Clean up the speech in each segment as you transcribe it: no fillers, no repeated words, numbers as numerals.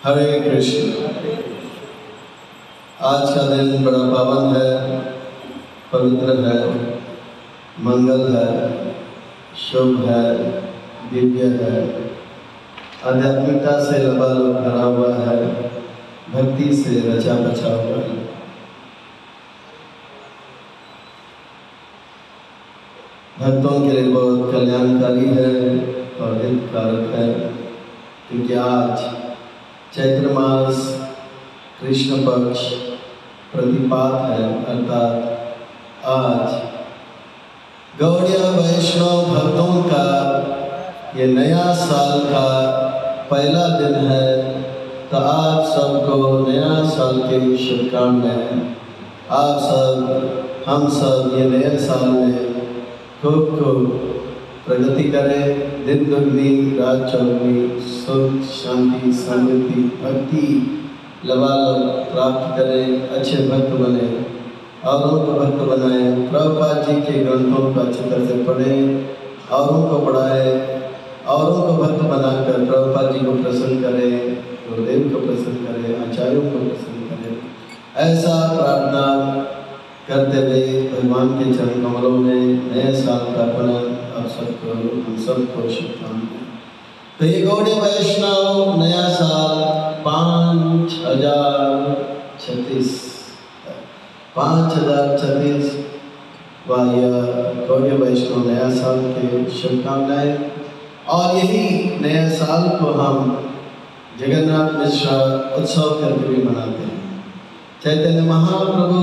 हरे कृष्ण। आज का दिन बड़ा पावन है, पवित्र है, मंगल है, शुभ है, दिव्य है, आध्यात्मिकता से लबालब भरा हुआ है, भक्ति से रचा बचा हुआ है। भक्तों के लिए बहुत कल्याणकारी है और हितकारक है, क्योंकि आज चैत्र मास कृष्ण पक्ष प्रतिपात है, अर्थात आज गौड़िया वैष्णव भक्तों का ये नया साल का पहला दिन है। तो आप सबको नया साल की शुभकामनाएं। आप सब, हम सब ये नए साल में खूब प्रगति करें, दिन दुगनी रात चौगुनी, सुख शांति समृद्धि भक्ति लबालब प्राप्त करें, अच्छे भक्त बने, औरों को भक्त बनाएं, प्रभुपाद जी के ग्रंथों को अच्छी तरह से पढ़ें, औरों को पढ़ाएं, औरों को भक्त बनाकर प्रभुपाद जी को प्रसन्न करें, गुरुदेव को प्रसन्न करें, आचार्यों को प्रसन्न करें। ऐसा प्रार्थना करते हुए भगवान के चरण कमलों में नए साल का पुनः आप सबको, हम सबको शुभकामनाएं। तो ये गौड़ीय वैष्णव नया साल 5036 गौड़ीय वैष्णव नया साल के शुभकामनाएं। और यही नया साल को हम जगन्नाथ मिश्रा उत्सव करके भी मनाते हैं। चैतन्य महाप्रभु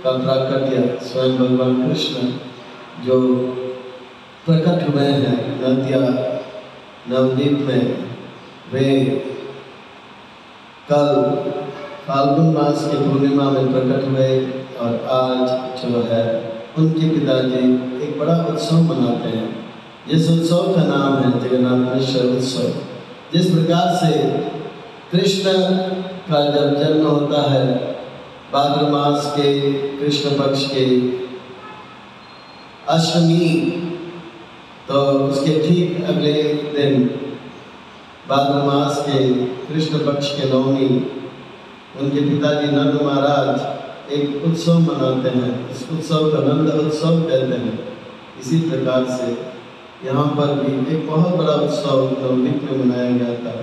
का प्राकट्य स्वयं भगवान कृष्ण जो प्रकट हुए हैं नदिया नवदीप में, वे कल फाल्गुन मास के पूर्णिमा में प्रकट हुए और आज जो है उनके पिताजी एक बड़ा उत्सव मनाते हैं, जिस उत्सव का नाम है जगन्नाथ मिश्र उत्सव। जिस प्रकार से कृष्ण का जब जन्म होता है भाद्र मास के कृष्ण पक्ष के अष्टमी, तो उसके ठीक अगले दिन भाद्र मास के कृष्ण पक्ष के नवमी उनके पिताजी नंद महाराज एक उत्सव मनाते हैं। इस उत्सव का नंद उत्सव कहते हैं। इसी प्रकार से यहाँ पर भी एक बहुत बड़ा उत्सव नवदीप में मनाया गया था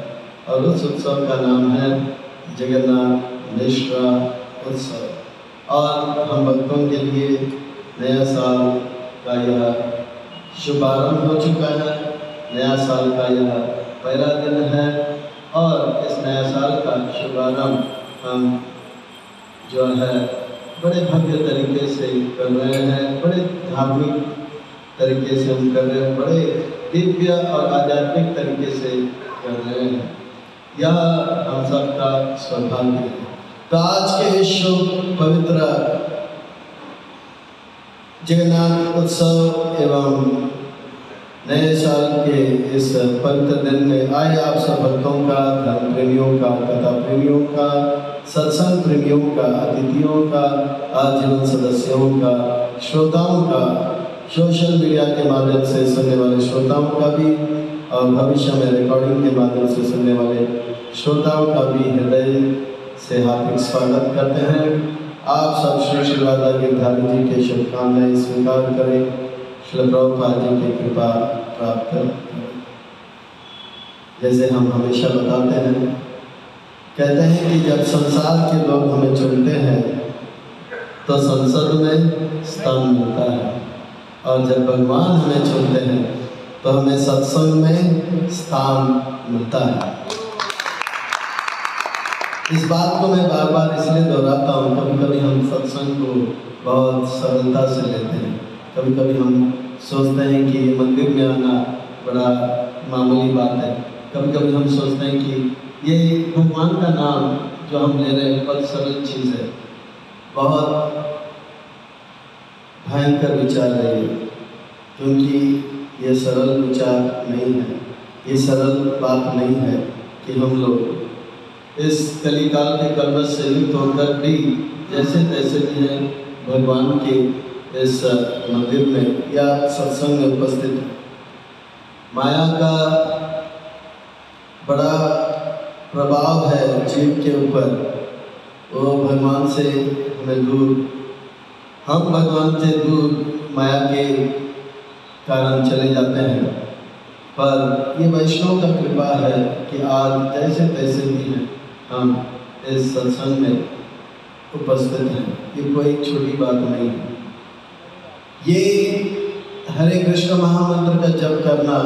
और उस उत्सव का नाम है जगन्नाथ मिश्रा उत्सव। और हम भक्तों के लिए नया साल का यह शुभारंभ हो चुका है। नया साल का यह पहला दिन है और इस नया साल का शुभारंभ हम जो है बड़े भव्य तरीके से कर रहे हैं, बड़े धार्मिक तरीके से हम कर रहे हैं, बड़े दिव्य और आध्यात्मिक तरीके से कर रहे हैं। यह हम सबका सौभाग्य है। तो आज के शुभ पवित्र जगन्नाथ उत्सव एवं नए साल के इस पवित्र दिन में आए आप सब भक्तों का, धर्म प्रेमियों का, कथा प्रेमियों का, सत्संग प्रेमियों का, अतिथियों का, आजीवन सदस्यों का, श्रोताओं का, सोशल मीडिया के माध्यम से सुनने वाले श्रोताओं का भी और भविष्य में रिकॉर्डिंग के माध्यम से सुनने वाले श्रोताओं का भी हृदय से हार्दिक स्वागत करते हैं। आप सब श्री श्री राधा गिरधारी जी के शुभकामनाएं स्वीकार करें, श्री प्रभुपाद जी की कृपा प्राप्त करें। जैसे हम हमेशा बताते हैं, कहते हैं कि जब संसार के लोग हमें चुनते हैं तो संसद में स्थान मिलता है, और जब भगवान हमें चुनते हैं तो हमें सत्संग में स्थान मिलता है। इस बात को मैं बार बार इसलिए दोहराता हूँ, कभी कभी हम सत्संग को बहुत सरलता से लेते हैं। कभी कभी हम सोचते हैं कि मंदिर में आना बड़ा मामूली बात है। कभी कभी हम सोचते हैं कि ये भगवान का नाम जो हम ले रहे हैं बहुत सरल चीज़ है। बहुत भयंकर विचार है ये, क्योंकि ये सरल विचार नहीं है, ये सरल बात नहीं है कि हम लोग इस कलिकाल के कलमश से युक्त होकर भी जैसे तैसे भी हैं भगवान के इस मंदिर में या सत्संग में उपस्थित। माया का बड़ा प्रभाव है जीव के ऊपर, वो भगवान से हमें दूर, हम भगवान से दूर माया के कारण चले जाते हैं। पर ये वैष्णव का कृपा है कि आज जैसे तैसे भी हैं हम इस सत्संग में उपस्थित हैं। ये कोई छोटी बात नहीं है। ये हरे कृष्ण महामंत्र का जप करना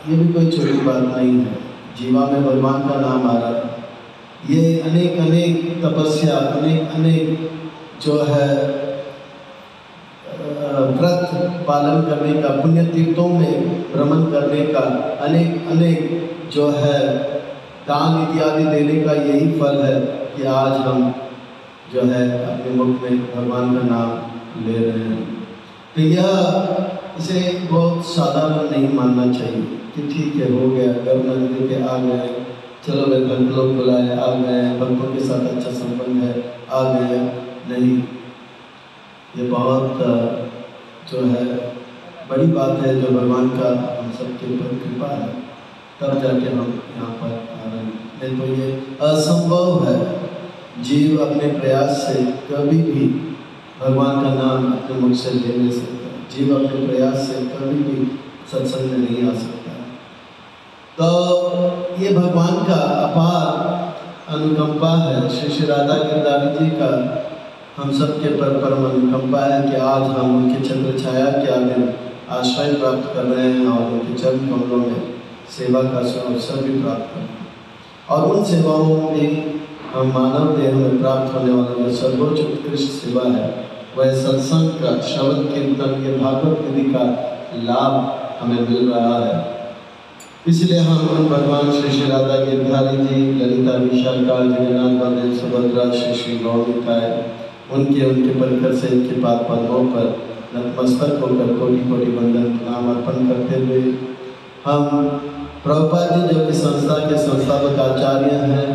ये भी कोई छोटी बात नहीं है। जीवा में भगवान का नाम आ रहा है। ये अनेक अनेक तपस्या, अनेक अनेक जो है व्रत पालन करने का, पुण्य तीर्थों में भ्रमण करने का, अनेक अनेक जो है दान इत्यादि देने का यही फल है कि आज हम जो है अपने मुख में भगवान का नाम ले रहे हैं। तो यह इसे बहुत साधारण नहीं मानना चाहिए कि ठीक है, हो गया, गर्भ नजर के आ गए, चलो भाई भक्त लोग बुलाए, आ गए, भक्तों के साथ अच्छा संबंध है, आ गए। नहीं, ये बहुत जो है बड़ी बात है जो भगवान का हम सबके ऊपर कृपा है, तब जाके हम यहाँ पर आ रहे हैं। नहीं तो ये असंभव है। जीव अपने प्रयास से कभी भी भगवान का नाम अपने मुख से ले नहीं सकता। जीव अपने प्रयास से कभी भी सत्संग में नहीं आ सकता। तो ये भगवान का अपार अनुकंपा है। श्री राधा गिरधारी जी का हम सब के परम अनुकंपा है कि आज हम उनके छत्र छाया के आगे आश्रय प्राप्त कर रहे हैं और उनके चरण कमलों में सेवा का अवसर भी प्राप्त कर रहे हैं। और उन सेवाओं में भी हम मानव देह में प्राप्त होने वाला जो सर्वोच्च उत्कृष्ट सेवा है, वह सत्संग का, श्रवण कीर्तन, ये भागवत विधि का लाभ हमें मिल रहा है। इसलिए हम भगवान श्री राधा गिरधारी जी, ललिता विशाखा, जगन्नाथ बलदेव सुभद्रा, श्री गौरिकाय, उनके परिकर से इनके पाद पद्मों पर नतमस्तक होकर कोटि कोटि वंदन प्रणाम अर्पण करते हुए हम प्रभुपाद जी जो कि संस्था के संस्थापक आचार्य हैं,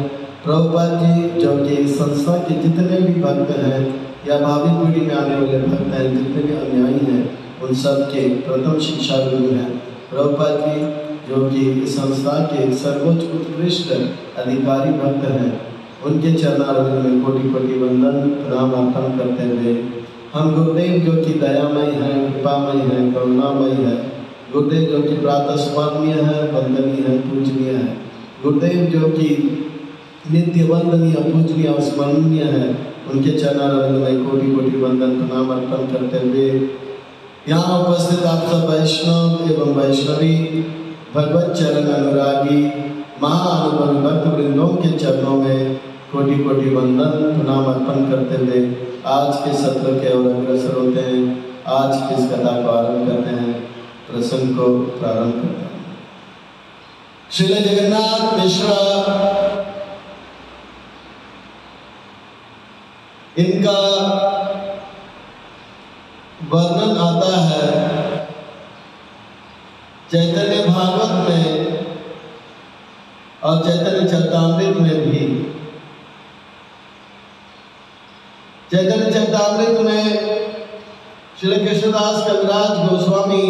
प्रभुपाद जी जो कि संस्था के जितने भी भक्त हैं या भावी पीढ़ी में आने वाले भक्त हैं, जितने भी अनुयायी हैं, उन सब के प्रथम शिक्षा गुरु हैं प्रभुपाद जी, जो कि इस संस्था के सर्वोच्च उत्कृष्ट अधिकारी भक्त हैं। उनके चरणारविंद में कोटि कोटि वंदन प्रणाम अर्पण करते हुए हम गुरुदेव जो कि दयामय हैं, कृपामय हैं, करुणामय हैं, गुरुदेव जो कि प्रातः स्मरणीय है, वंदनीय है, पूजनीय है, गुरुदेव जो कि नित्य वंदनीय, पूजनीय और स्मरणीय है, उनके चरणारविंद में कोटि कोटि वंदन प्रणाम अर्पण करते हुए यहाँ उपस्थित आप सब वैष्णव एवं वैष्णवी भगवत चरण अनुरागी महाअनुभवी भक्त वृंदों के चरणों में कोटि कोटि वंदन प्रणाम अर्पण करते हुए आज के सत्र के और अग्रसर होते हैं। आज की इस कथा को आरंभ करते हैं, प्रसंग को प्रारंभ करते हैं। श्रील जगन्नाथ मिश्रा इनका वर्णन आता है चैतन्य भागवत में और चैतन्य चरितामृत में भी। चैतन्य चरितामृत में श्री कृष्णदास कविराज गोस्वामी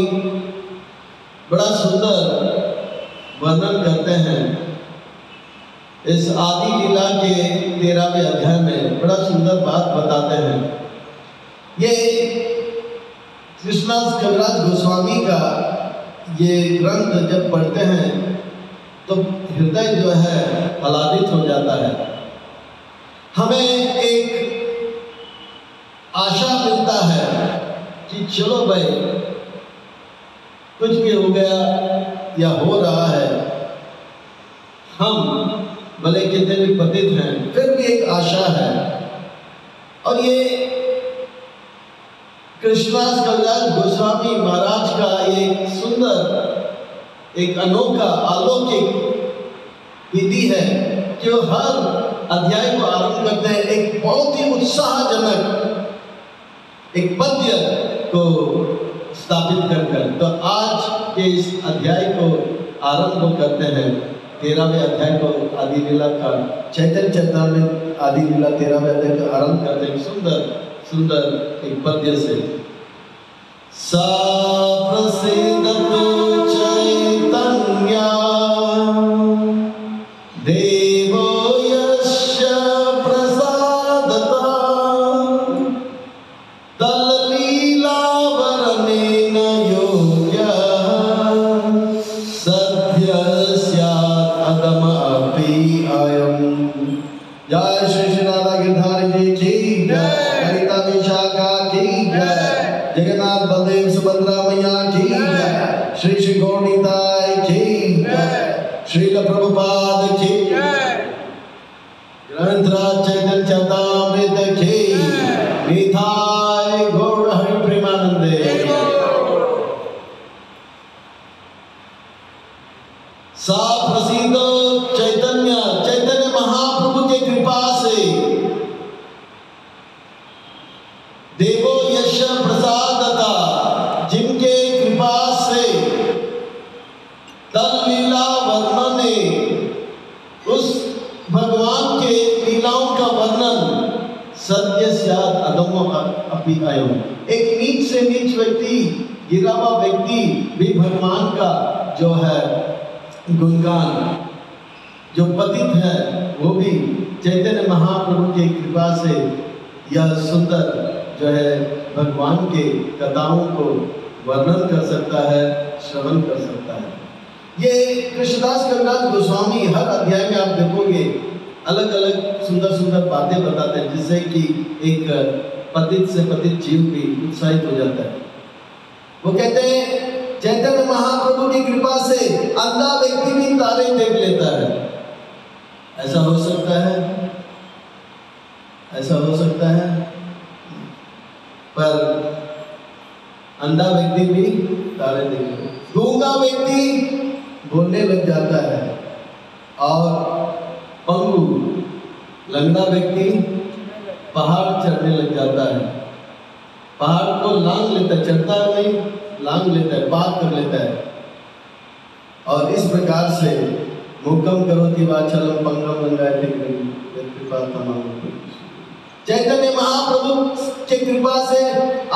बड़ा सुंदर वर्णन करते हैं। इस आदि लीला के 13वें अध्याय में बड़ा सुंदर बात बताते हैं। ये कृष्णदास कविराज गोस्वामी का ये ग्रंथ जब पढ़ते हैं तो हृदय जो है आह्लादित हो जाता है। हमें एक आशा मिलता है कि चलो भाई, कुछ भी हो गया या हो रहा है, हम भले कितने भी पतित हैं, फिर भी एक आशा है। और ये कृष्णदास कविराज गोस्वामी महाराज का एक सुंदर, एक अनोखा अलौकिक विधि है कि वो हर अध्याय को आरंभ करते हैं एक बहुत ही उत्साहजनक एक पद्य को स्थापित कर। तो आज के इस अध्याय को आरंभ करते हैं, 13वें अध्याय को आदि लीला का, चैतन्य चरितामृत आदि लीला 13वें अध्याय का आरंभ करते हैं सुंदर सुंदर एक पद्य से। सा प्रसिद्ध चैतन्य देव देवो यस्य प्रसादता तल्लीलावरणेन योग्यः सद्यः स्यात् अधमऽपि अयम्। जय श्री श्री राधा गिरधारी जी की जय, ललिता विशाखा की जय, जगन्नाथ बलदेव सुभद्रा मैया की जय, श्री श्री गौरनिताय की जय, श्रील प्रभुपाद की जय, ग्रंथराज चैतन्य चरितामृत की निताय गौर हरि प्रेमानंदे। सा प्रसिद्ध चैतन्य महाप्रभु के कृपा से देवो यश प्रसादता, जिनके कृपा से तल लीला वर्णने, उस भगवान के लीलाओं का वर्णन सत्य स्यात् अधमो अपि अयम्। एक नीच से नीच व्यक्ति, गिरा हुआ व्यक्ति भी भगवान का जो है गुणगान, जो पतित है वो भी चैतन्य महाप्रभु की कृपा से यह सुंदर जो है भगवान के कथाओं को वर्णन कर सकता है, श्रवण कर सकता है। ये कृष्णदास कविराज गोस्वामी हर अध्याय में आप देखोगे अलग अलग सुंदर सुंदर बातें बताते हैं, जिससे कि एक पतित से पतित जीव भी उत्साहित हो जाता है। वो कहते हैं चैतन्य महाप्रभु की कृपा से अंधा व्यक्ति भी तारे देख लेता है। ऐसा हो सकता है? ऐसा हो सकता है? पर अंधा व्यक्ति भी तारे देख लेता है। गूंगा व्यक्ति बोलने लग जाता है और पंगु लंगड़ा व्यक्ति पहाड़ चढ़ने लग जाता है। पहाड़ को लांग लेता है, चढ़ता नहीं, लांग लेता है, पार कर लेता है। और इस प्रकार से मुकम करोति वाचालम पंगम लंगायते कृपा तमाम। चैतन्य महाप्रभु के कृपा से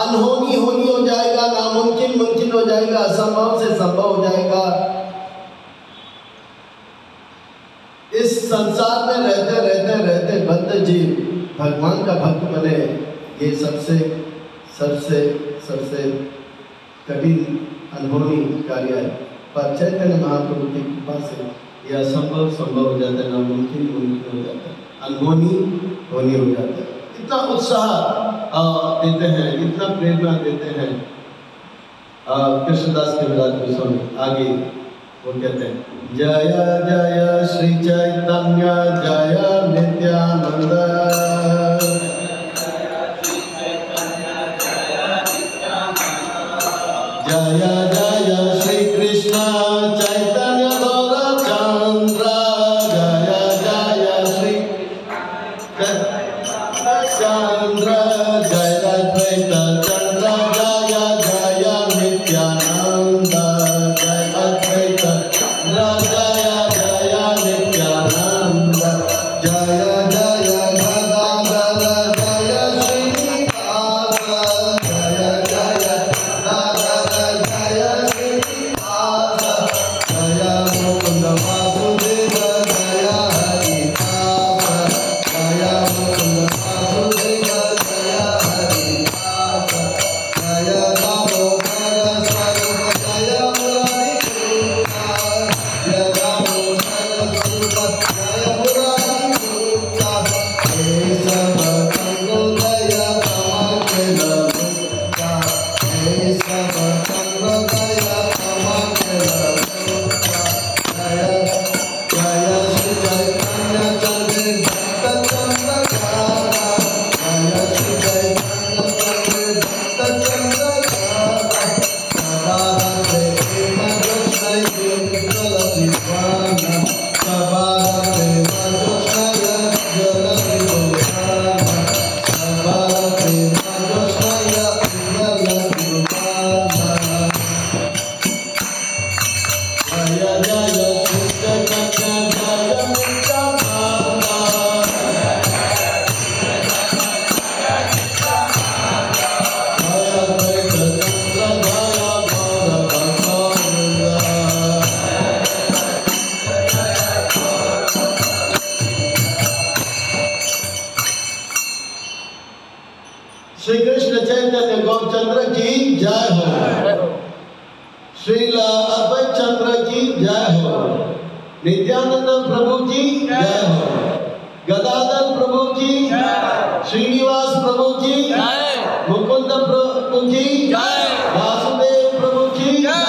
अनहोनी होनी हो जाएगा, नामुमकिन मुमकिन हो जाएगा, असंभव से संभव हो जाएगा। इस संसार में रहते रहते रहते बद्ध जीव भगवान का भक्त बने, ये सबसे सबसे सबसे कठिन अनहोनी कार्य है। पर चैतन्य महाप्रभु की कृपा से यह संभव संभव हो जाता है, नामुमकिन मुमकिन हो जाता है, अनहोनी होनी हो जाता है। इतना उत्साह देते हैं, इतना प्रेरणा देते हैं कृष्णदास कविराज गोस्वामी। आगे वो कहते हैं जय जय श्री चैतन्य जय नित्यानंद, जय जय श्री कृष्ण चैतन्य गौरचंद्र, जय जय श्री चंद्र जय अद्वैत चंद्र, जय जय नित्यानंद, जय अद्वैत चंद्र, जय जय नित्यानंद, जय जय गदाधर जय श्रीनिवास, जय जय गदाधर जय श्रीनिवास, जय मुकुंद वासुदेव जय हरिदास, जय मुकुंद वासुदेव जय हरिदास, जय दामोदर स्वरूप जय मुरारीपुरा, जय दामोदर स्वरूप जय मुरारीपुरा, हे सब चंद्रोदय तमाकेल मुक्ता, हे सब चंद्रोदय तमाकेल मुक्ता, जय जय श्री चैतन्य चंद्र भक्त चंद्रधारा, जय श्री चैतन्य चंद्र भक्त चंद्रधारा, सदा रते मधुशय जल विद्वाना, सदा रते मधुशय जल विद्वाना, सदा रते मधुशय जल विद्वाना, जय जय श्री चैतन्य जय नित्यानंद, जय अद्वैत चंद्र जय गौरभक्तवृंद। श्री कृष्ण चैतन्य गौरचंद्र की जय हो। श्रील अद्वैत चंद्र की जय हो। नित्यानंद प्रभु की जय हो। गदाधर प्रभु की जय। श्रीनिवास प्रभु की जय। मुकुंद प्रभु की जय। वासुदेव प्रभु की जय।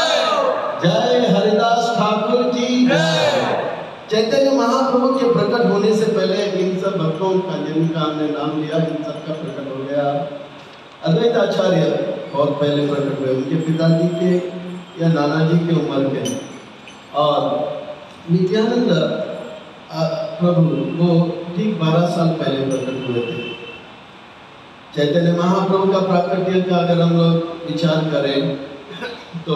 जय हरिदास ठाकुर की जय। चैतन्य महाप्रभु के प्रकट होने से पहले इन सब भक्तों का जिनका हमने नाम लिया, इन सबका प्रकट हो गया। अद्वैत आचार्य बहुत पहले प्रकट हुए, उनके पिताजी के या नाना जी के उम्र के। और नित्यानंद प्रभु वो ठीक 12 साल पहले प्रकट हुए थे। चैतन्य महाप्रभु का प्राकट्य का अगर हम लोग विचार करें तो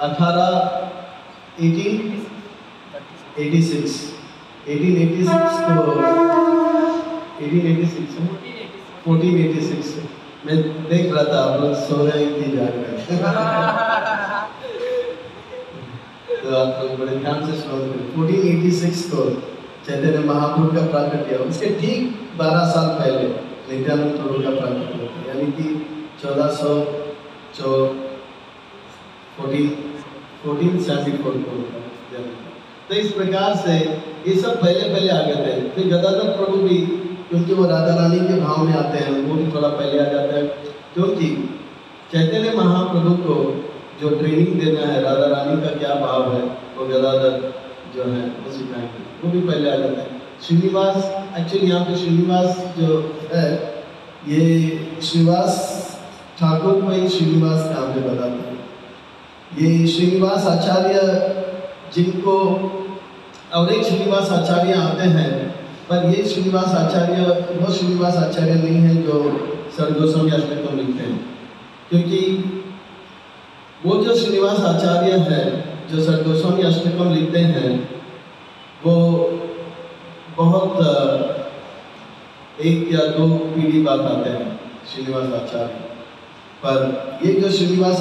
1486 मैं देख रहा था, आप लोग सो रहे थे जाग रहे तो आप लोग बड़े ध्यान से सुनो। 1486 को चैतन्य महाप्रभु का प्राकट्य, उसके ठीक 12 साल पहले नित्यानंद प्रभु का प्राकट्य होता है, यानी कि 1474 को। तो इस प्रकार से ये सब पहले आ गए थे। फिर गदाधर प्रभु भी, क्योंकि वो राधा रानी के भाव में आते हैं, वो भी थोड़ा पहले आ जाता है, क्योंकि चैतन्य महाप्रभु को जो ट्रेनिंग देना है राधा रानी का क्या भाव है, वो गदाधर जो है वो सिखाएंगे, वो भी पहले आ जाता है। श्रीनिवास, एक्चुअली यहाँ पे श्रीनिवास जो है, ये श्रीनिवास ठाकुर को ही श्रीनिवास कहाँ पे बताते हैं। ये श्रीनिवास आचार्य जिनको, और एक श्रीनिवास आचार्य आते हैं, पर ये श्रीनिवास आचार्य वो श्रीनिवास आचार्य नहीं है जो सरगोस्वामी अष्टकम लिखते हैं, क्योंकि वो जो श्रीनिवास आचार्य है जो सरगोस्वामी अष्टकम लिखते हैं, वो बहुत 1 या 2 पीढ़ी बाद आते हैं श्रीनिवास आचार्य। पर ये जो श्रीनिवास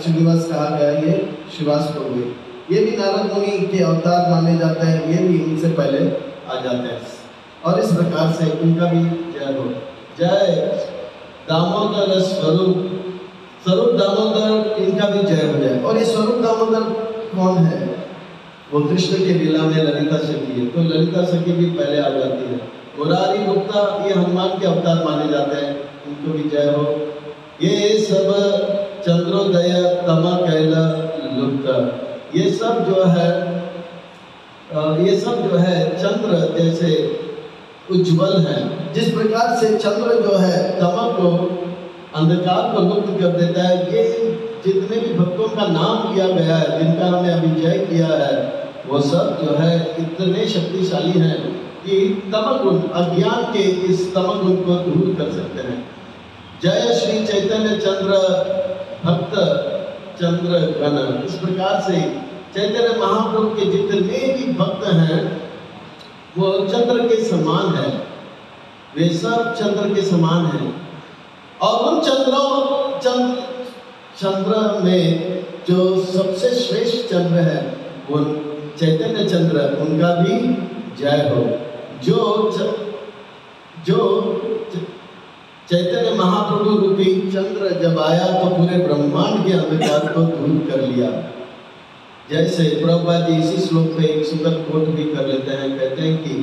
श्रीनिवास कहा गया, ये श्रीनिवास प्रभु, ये भी नारद मुनि के अवतार माने जाते हैं, ये भी इनसे पहले आ जाते हैं। और इस प्रकार से उनका भी जय हो। जय दामोदर स्वरूप दामोदर, इनका भी जय हो जाए। और ये स्वरूप दामोदर कौन है? वो कृष्ण के लीला में ललिता सखी है, तो ललिता सखी भी पहले आ जाती है। मुरारी गुप्ता ये हनुमान के अवतार माने जाते हैं, उनको भी जय हो। ये सब चंद्रोदय तमा कैला लुप्ता, ये सब जो है चंद्र जैसे उज्जवल है। जिस प्रकार से चंद्र जो है तमक को, अंधकार को लुप्त कर देता है, ये जितने भी भक्तों का नाम लिया गया है, जिनका हमने अभी जय किया है, वो सब जो है इतने शक्तिशाली हैं कि तमक गुण, अज्ञान के इस तमक गुण को दूर कर सकते हैं। जय श्री चैतन्य चंद्र भक्त चंद्र गण। इस प्रकार से चैतन्य महाप्रभु के जितने भी भक्त हैं वो चंद्र के समान है, वे सब चंद्र के समान हैं। और उन चंद्र में जो सबसे श्रेष्ठ चंद्र है वो चैतन्य चंद्र, उनका भी जय हो। जो चैतन्य महाप्रभु रूपी चंद्र जब आया तो पूरे ब्रह्मांड के अंधकार को दूर कर लिया। जैसे प्रभुपाद जी इसी श्लोक पे एक सुंदर कोट भी कर लेते हैं, कहते हैं कि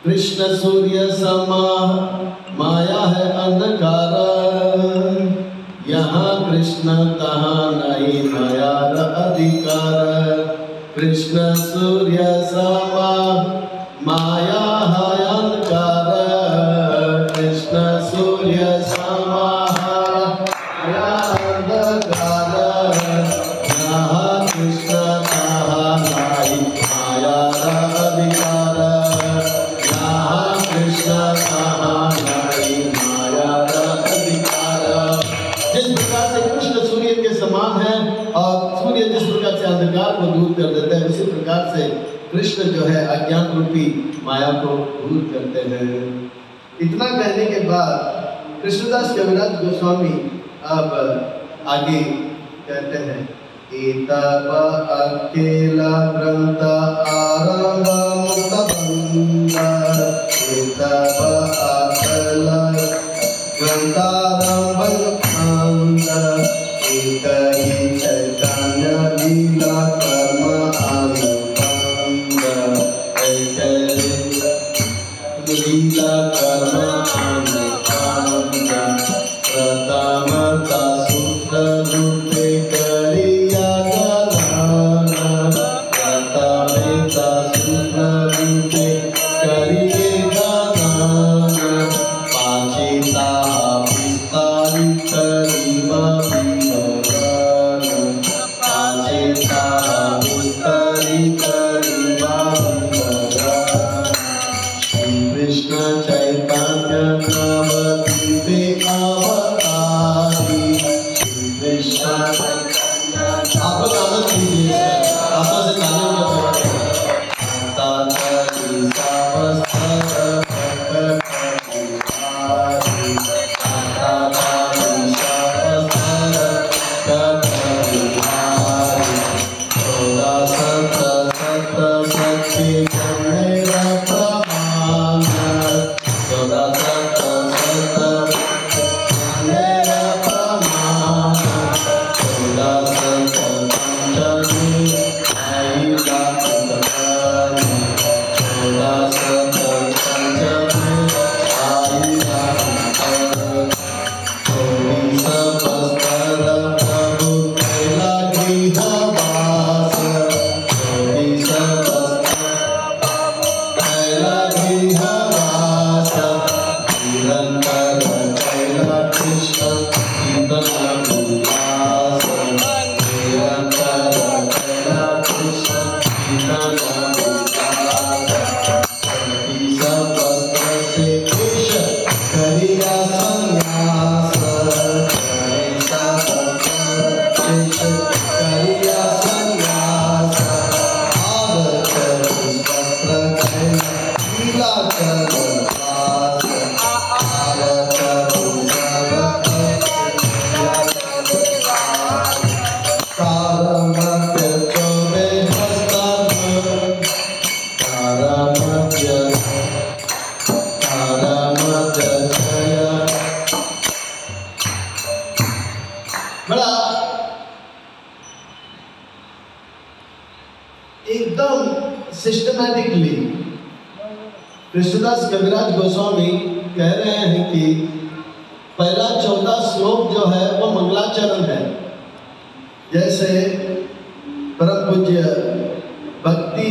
कृष्ण सूर्य समा माया है अंधकार, यहाँ कृष्ण तहाँ नहीं माया अधिकार। कृष्ण सूर्य समा माया है अंधकार, कृष्ण सूर्य समा माया अंधकार, यहाँ कृष्ण तहाँ नहीं माया अधिकार, यहाँ कृष्ण तहाँ नहीं माया अधिकार। जिस प्रकार से कृष्ण सूर्य के समान है और सूर्य जिस प्रकार से अंधकार को दूर कर देता है, उसी प्रकार से कृष्ण जो है अज्ञान रूपी माया को दूर करते हैं। इतना कहने के बाद कृष्णदास कविराज गोस्वामी अब आगे कहते हैं, तब अकेला ग्रंथ आरंभ मुक्त बंद, तब अकेला ग्रंथारं बलवंत एक ही चैतन्य लीला कर्म अनुबंध एक लीला कर्म अनुबंध प्रथमता सूत्र रूपे करिया गदाना प्रथमता सूत्र रूपे करिए गदाना पाचिता विस्तारित करिबा विवरण पाचिता विस्तारित करिबा विवरण श्री कृष्ण चैतन्य नवद्वीपे अवतारी श्री कृष्ण आप लोग आनंद लीजिए आपा से तालियों एकदम सिस्टमैटिकली कृष्णदास कविराज गोस्वामी कह रहे हैं कि पहला 14 श्लोक जो है वो मंगलाचरण है। जैसे परम पूज्य भक्ति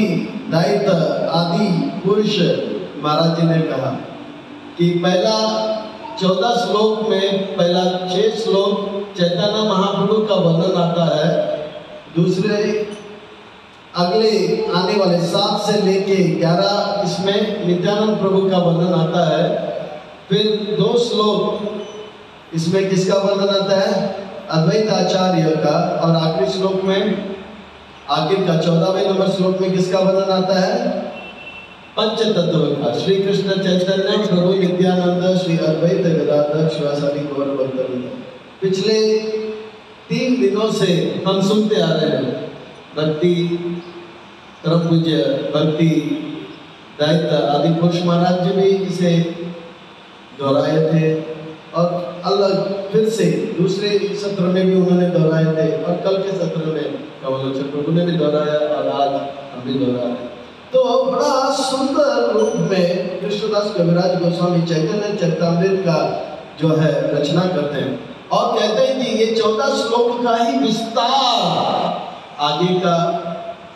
दायित्व आदि पुरुष महाराज जी ने कहा कि पहला 14 श्लोक में पहला 6 श्लोक चैतन्य महाप्रभु का वर्णन आता है, दूसरे अगले आने वाले 7 से लेके 11 इसमें नित्यानंद प्रभु का वर्णन आता है। फिर 2 श्लोक इसमें किसका वर्णन आता है? अद्वैत आचार्य का। और आखिरी श्लोक में आखिर का 14वें नंबर श्लोक में किसका वर्णन आता है? पंच तत्व का। श्री कृष्ण चैतन्य प्रभु नित्यानंद श्री अद्वैत गदाधर शिवासादि गौर भक्तवृंद। पिछले 3 दिनों से हम सुनते आ रहे हैं भक्ति परम पूज्य भक्ति दायित्व आदि पुरुष महाराज जी भी इसे दोहराए थे और अलग फिर से दूसरे सत्र में भी उन्होंने दोहराए थे और कल के सत्र में कमलोचन प्रभु ने भी दोहराया और आज हम भी दोहरा रहे। तो बड़ा सुंदर रूप में कृष्णदास कविराज गोस्वामी चैतन्य चरितामृत का जो है रचना करते हैं और कहते हैं कि ये 14 श्लोक का ही विस्तार आगे का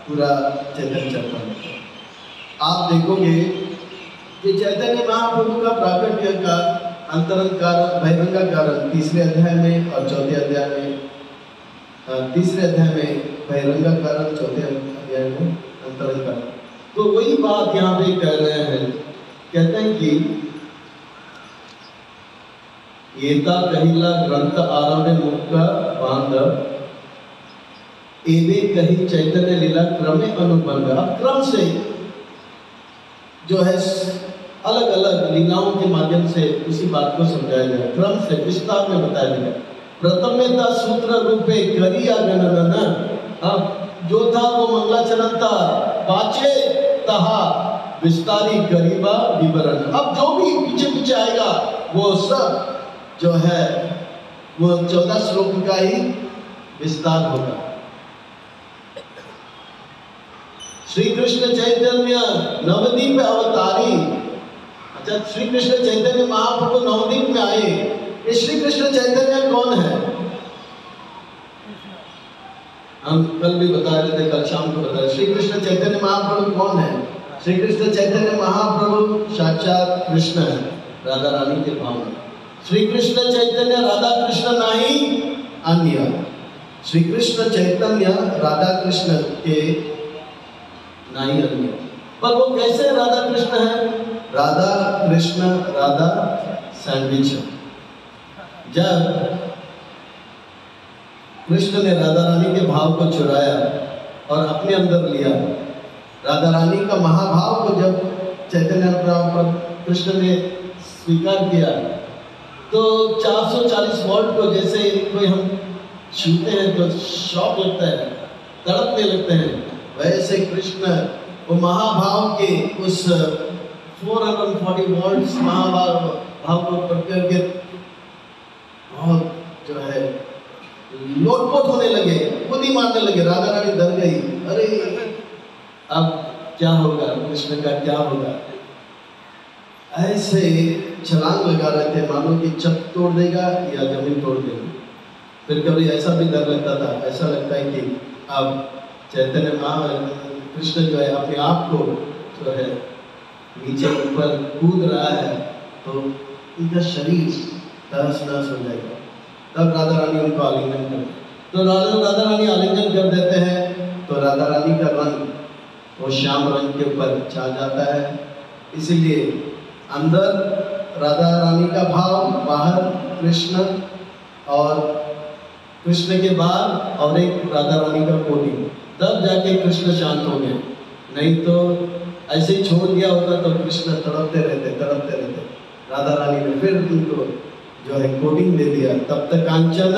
पूरा चैतन्य चरितामृत। आप देखोगे कि चैतन्य महाप्रभु का प्राकट्य का अंतरंग कारण बहिरंगा कारण 3रे अध्याय में और 4थे अध्याय में, 3रे अध्याय में बहिरंगा कारण, 4थे अध्याय में अंतरंग कारण। तो वही बात यहाँ पे कह रहे हैं, कहते हैं कि येता कहिला ग्रंथ आरंभ मुक्का बांधव एवे कही चैतन्य लीला क्रमे अनुबंध। अब क्रम से जो है अलग अलग लीलाओं के माध्यम से उसी बात को समझाया गया, क्रम से विस्तार में बताया गया। प्रथमेता सूत्र रूपे करिया गणना, जो था वो मंगलाचरण था, पाचे तहा विस्तारी गरीबा विवरण। अब जो भी पीछे पीछे आएगा वो सब जो है वो 14 श्लोक का ही विस्तार होगा। श्री कृष्ण चैतन्य नवदीप अवतारी। अच्छा, श्री कृष्ण चैतन्य महाप्रभु नवदीप में आए। ये श्री कृष्ण चैतन्य कौन है? हम कल भी बता रहे थे, कल शाम को बता रहे। श्री कृष्ण चैतन्य महाप्रभु कौन है? श्री कृष्ण चैतन्य महाप्रभु साक्षात कृष्ण है, राधा रानी के भाव में। श्री कृष्ण चैतन्य राधा कृष्ण नहीं अन्य। श्री कृष्ण चैतन्य राधा कृष्ण के नहीं अन्य। पर वो कैसे राधा कृष्ण है? राधा कृष्ण राधा सैंडविच है। जब कृष्ण ने राधा रानी के भाव को चुराया और अपने अंदर लिया, राधा रानी का महाभाव को जब चैतन्य प्रभु कृष्ण ने स्वीकार किया, तो 440 वोल्ट को जैसे कोई हम छूते हैं तो शॉक लगता है, तड़पने लगते हैं, वैसे कृष्ण वो महाभाव के उस 440 वोल्ट महाभाव को पकड़ के बहुत जो है लोटपोट होने लगे, खुद ही मारने लगे। राधा रानी डर गई, अरे अब क्या होगा, कृष्ण का क्या होगा। ऐसे छलांग लगा रहे थे मानो कि छत तोड़ देगा या जमीन तोड़ देगा। फिर कभी ऐसा भी डर लगता था, ऐसा लगता है कि अब चैतन्य कृष्ण जो है अपने आप को जो है नीचे ऊपर कूद रहा है तो उनका शरीर तहस नहस हो जाएगा। तब राधा रानी उनको आलिंगन करते, तो राधा रानी आलिंगन कर देते हैं तो राधा रानी का रंग वो श्याम रंग के ऊपर छा जाता है। इसीलिए अंदर राधा रानी का भाव, बाहर कृष्ण, और कृष्ण के बाद और एक राधा रानी का कोटि, तब जाके कृष्ण शांत हो गए। नहीं तो ऐसे ही छोड़ दिया होता तो कृष्ण तड़पते रहते। राधा रानी ने फिर उनको जो है कोटिंग दे दिया, तब तक कांचन।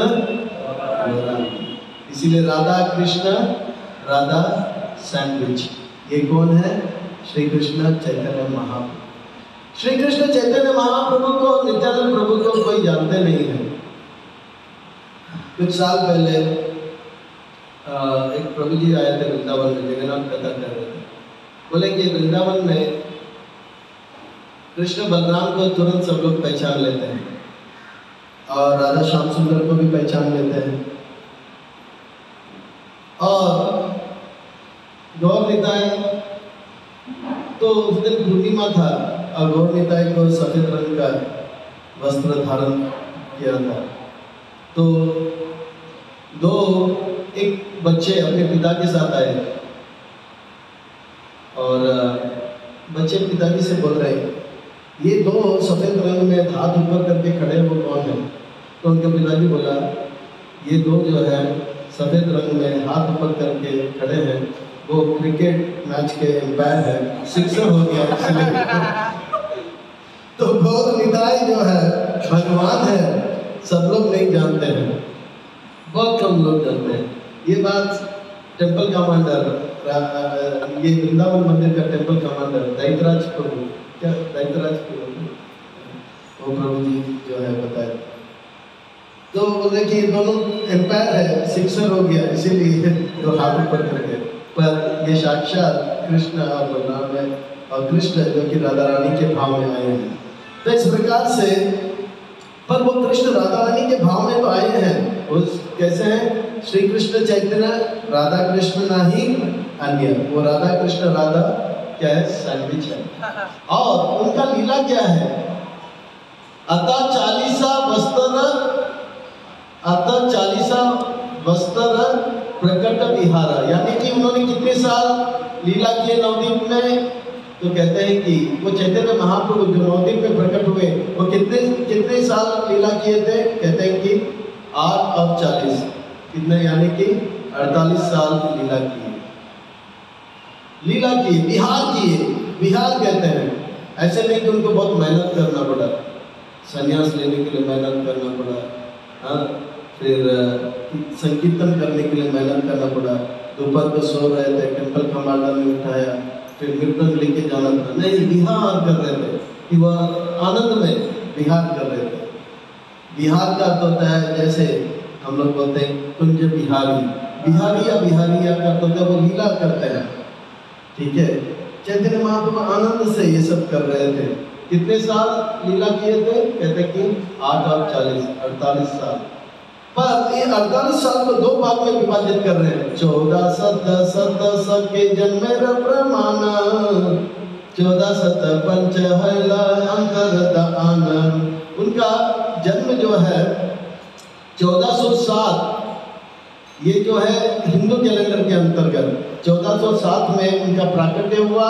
इसीलिए राधा कृष्ण राधा सैंडविच। ये कौन है? श्री कृष्ण चैतन्य महाप्रभु। श्री कृष्ण चैतन्य महाप्रभु को, नित्यानंद प्रभु को कोई जानते नहीं है। कुछ साल पहले एक प्रभु जी आए थे वृंदावन में, जगन्नाथ कथा कर रहे थे। बोले कि वृंदावन में कृष्ण बलराम को तुरंत सब लोग पहचान लेते हैं और राधा श्याम सुंदर को भी पहचान लेते हैं। और गौर निताई तो उस दिन पूर्णिमा था और गौर निताई को सफेद रंग का वस्त्र धारण किया था। तो एक बच्चे अपने पिता के साथ आए और बच्चे पिताजी से बोल रहे हैं, ये दो सफेद रंग में हाथ ऊपर करके खड़े वो कौन है? तो उनके पिताजी बोला, ये दो जो है सफेद रंग में हाथ ऊपर करके खड़े हैं, वो क्रिकेट मैच के एम्पायर है, सिक्सर हो गया इसलिए। तो गौर निताई जो है भगवान है, सब लोग नहीं जानते हैं, बहुत कम लोग जानते हैं। ये बात टेम्पल कमांडर, ये वृंदावन मंदिर का टेम्पल कमांडर दैतराज प्रभु, क्या दैतराज प्रभु, वो प्रभु जी जो है बताए। तो बोले कि दोनों एम्पायर है, सिक्सर हो गया इसीलिए तो हाथ ऊपर कर गए। पर ये साक्षात कृष्ण और बलराम है, और कृष्ण जो कि राधा रानी के भाव में आए हैं। तो इस प्रकार से, पर वो कृष्ण राधा रानी के भाव में तो आए हैं। उस कैसे हैं? श्री कृष्ण चैतन्य राधा कृष्ण नहीं अन्य। वो राधा कृष्ण राधा क्या है? सैंडविच है। और उनका लीला क्या है? अतः 40 वस्त्र प्रकट विहारा, यानी कि उन्होंने कितने साल लीला किए नवदीप में? तो कहते हैं कि वो चैतन्य महाप्रभु जो नवदीप में प्रकट हुए, वो कितने साल लीला किए थे? कहते हैं कि 8 और 40 कितने, यानी कि 48 साल लीला किए, विहार किए। विहार कहते हैं, ऐसे नहीं कि उनको बहुत मेहनत करना पड़ा, संन्यास लेने के लिए मेहनत करना पड़ा, हाँ, फिर संकीर्तन करने के लिए मेहनत करना पड़ा, दोपहर को सो रहे थे, टेम्पल कमांडर ने उठाया, फिर मृदंग लेके जाना था। नहीं, विहार कर रहे थे कि वह आनंद में विहार कर रहे थे। बिहार का अर्थ होता है, जैसे हम लोग बोलते हैं कुंज बिहारी, बिहारी या बिहारिया का अर्थ होता है वो लीला करते हैं। ठीक है, चैतन्य महाप्रभु आनंद से ये सब कर रहे थे। कितने साल लीला किए थे? कहते कि 8 और 40, 48 साल। पर ये 48 साल को 2 भाग में विभाजित कर रहे हैं। 14 शत के जन्म प्रमाण, 14 शत पंच अंतर आनंद। उनका जन्म जो है 1407, ये जो है हिंदू कैलेंडर के अंतर्गत 1407 में उनका प्राकट्य हुआ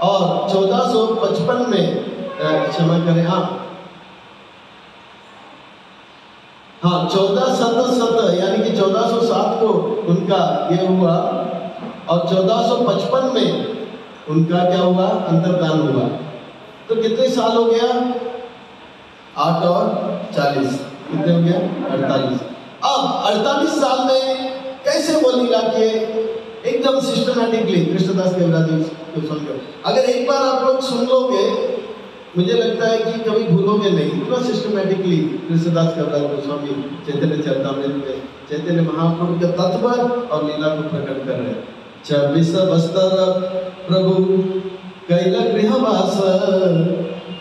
और 1455 में क्षमा करें हाँ 1400 यानी कि 1407 को उनका ये हुआ और 1455 में उनका क्या हुआ? अंतर्दान हुआ। तो कितने साल हो गया? 8 और 40, कितने हो गया? 48। अब 48 साल में कैसे वो लीला किए? एकदम सिस्टमैटिकली कृष्णदास कविराज जी को सुनकर, अगर एक बार आप लोग सुन लोगे, मुझे लगता है कि कभी भूलोगे नहीं। पूरा सिस्टमैटिकली कृष्णदास कविराज गोस्वामी चैतन्य चरितामृत में चैतन्य महाप्रभु के तत्व और लीला को प्रकट कर रहे हैं। 26 बस्तर प्रभु कैल गृहवास,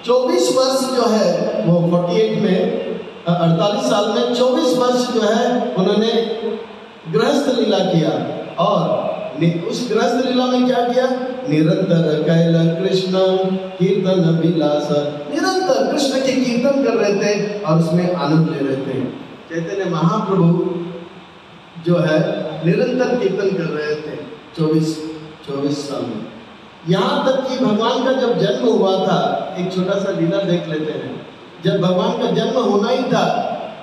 24 वर्ष जो है वो 48 में 48 साल में 24 वर्ष जो है उन्होंने गृहस्थ लीला किया। और उस गृहस्थ लीला में क्या किया? निरंतर कैल कृष्ण कीर्तन विलास, निरंतर कृष्ण के कीर्तन कर रहे थे और उसमें आनंद ले रहे थे। चैतन्य महाप्रभु जो है निरंतर कीर्तन कर रहे थे 24 साल में। यहाँ तक कि भगवान का जब जन्म हुआ था, एक छोटा सा लीला देख लेते हैं। जब भगवान का जन्म होना ही था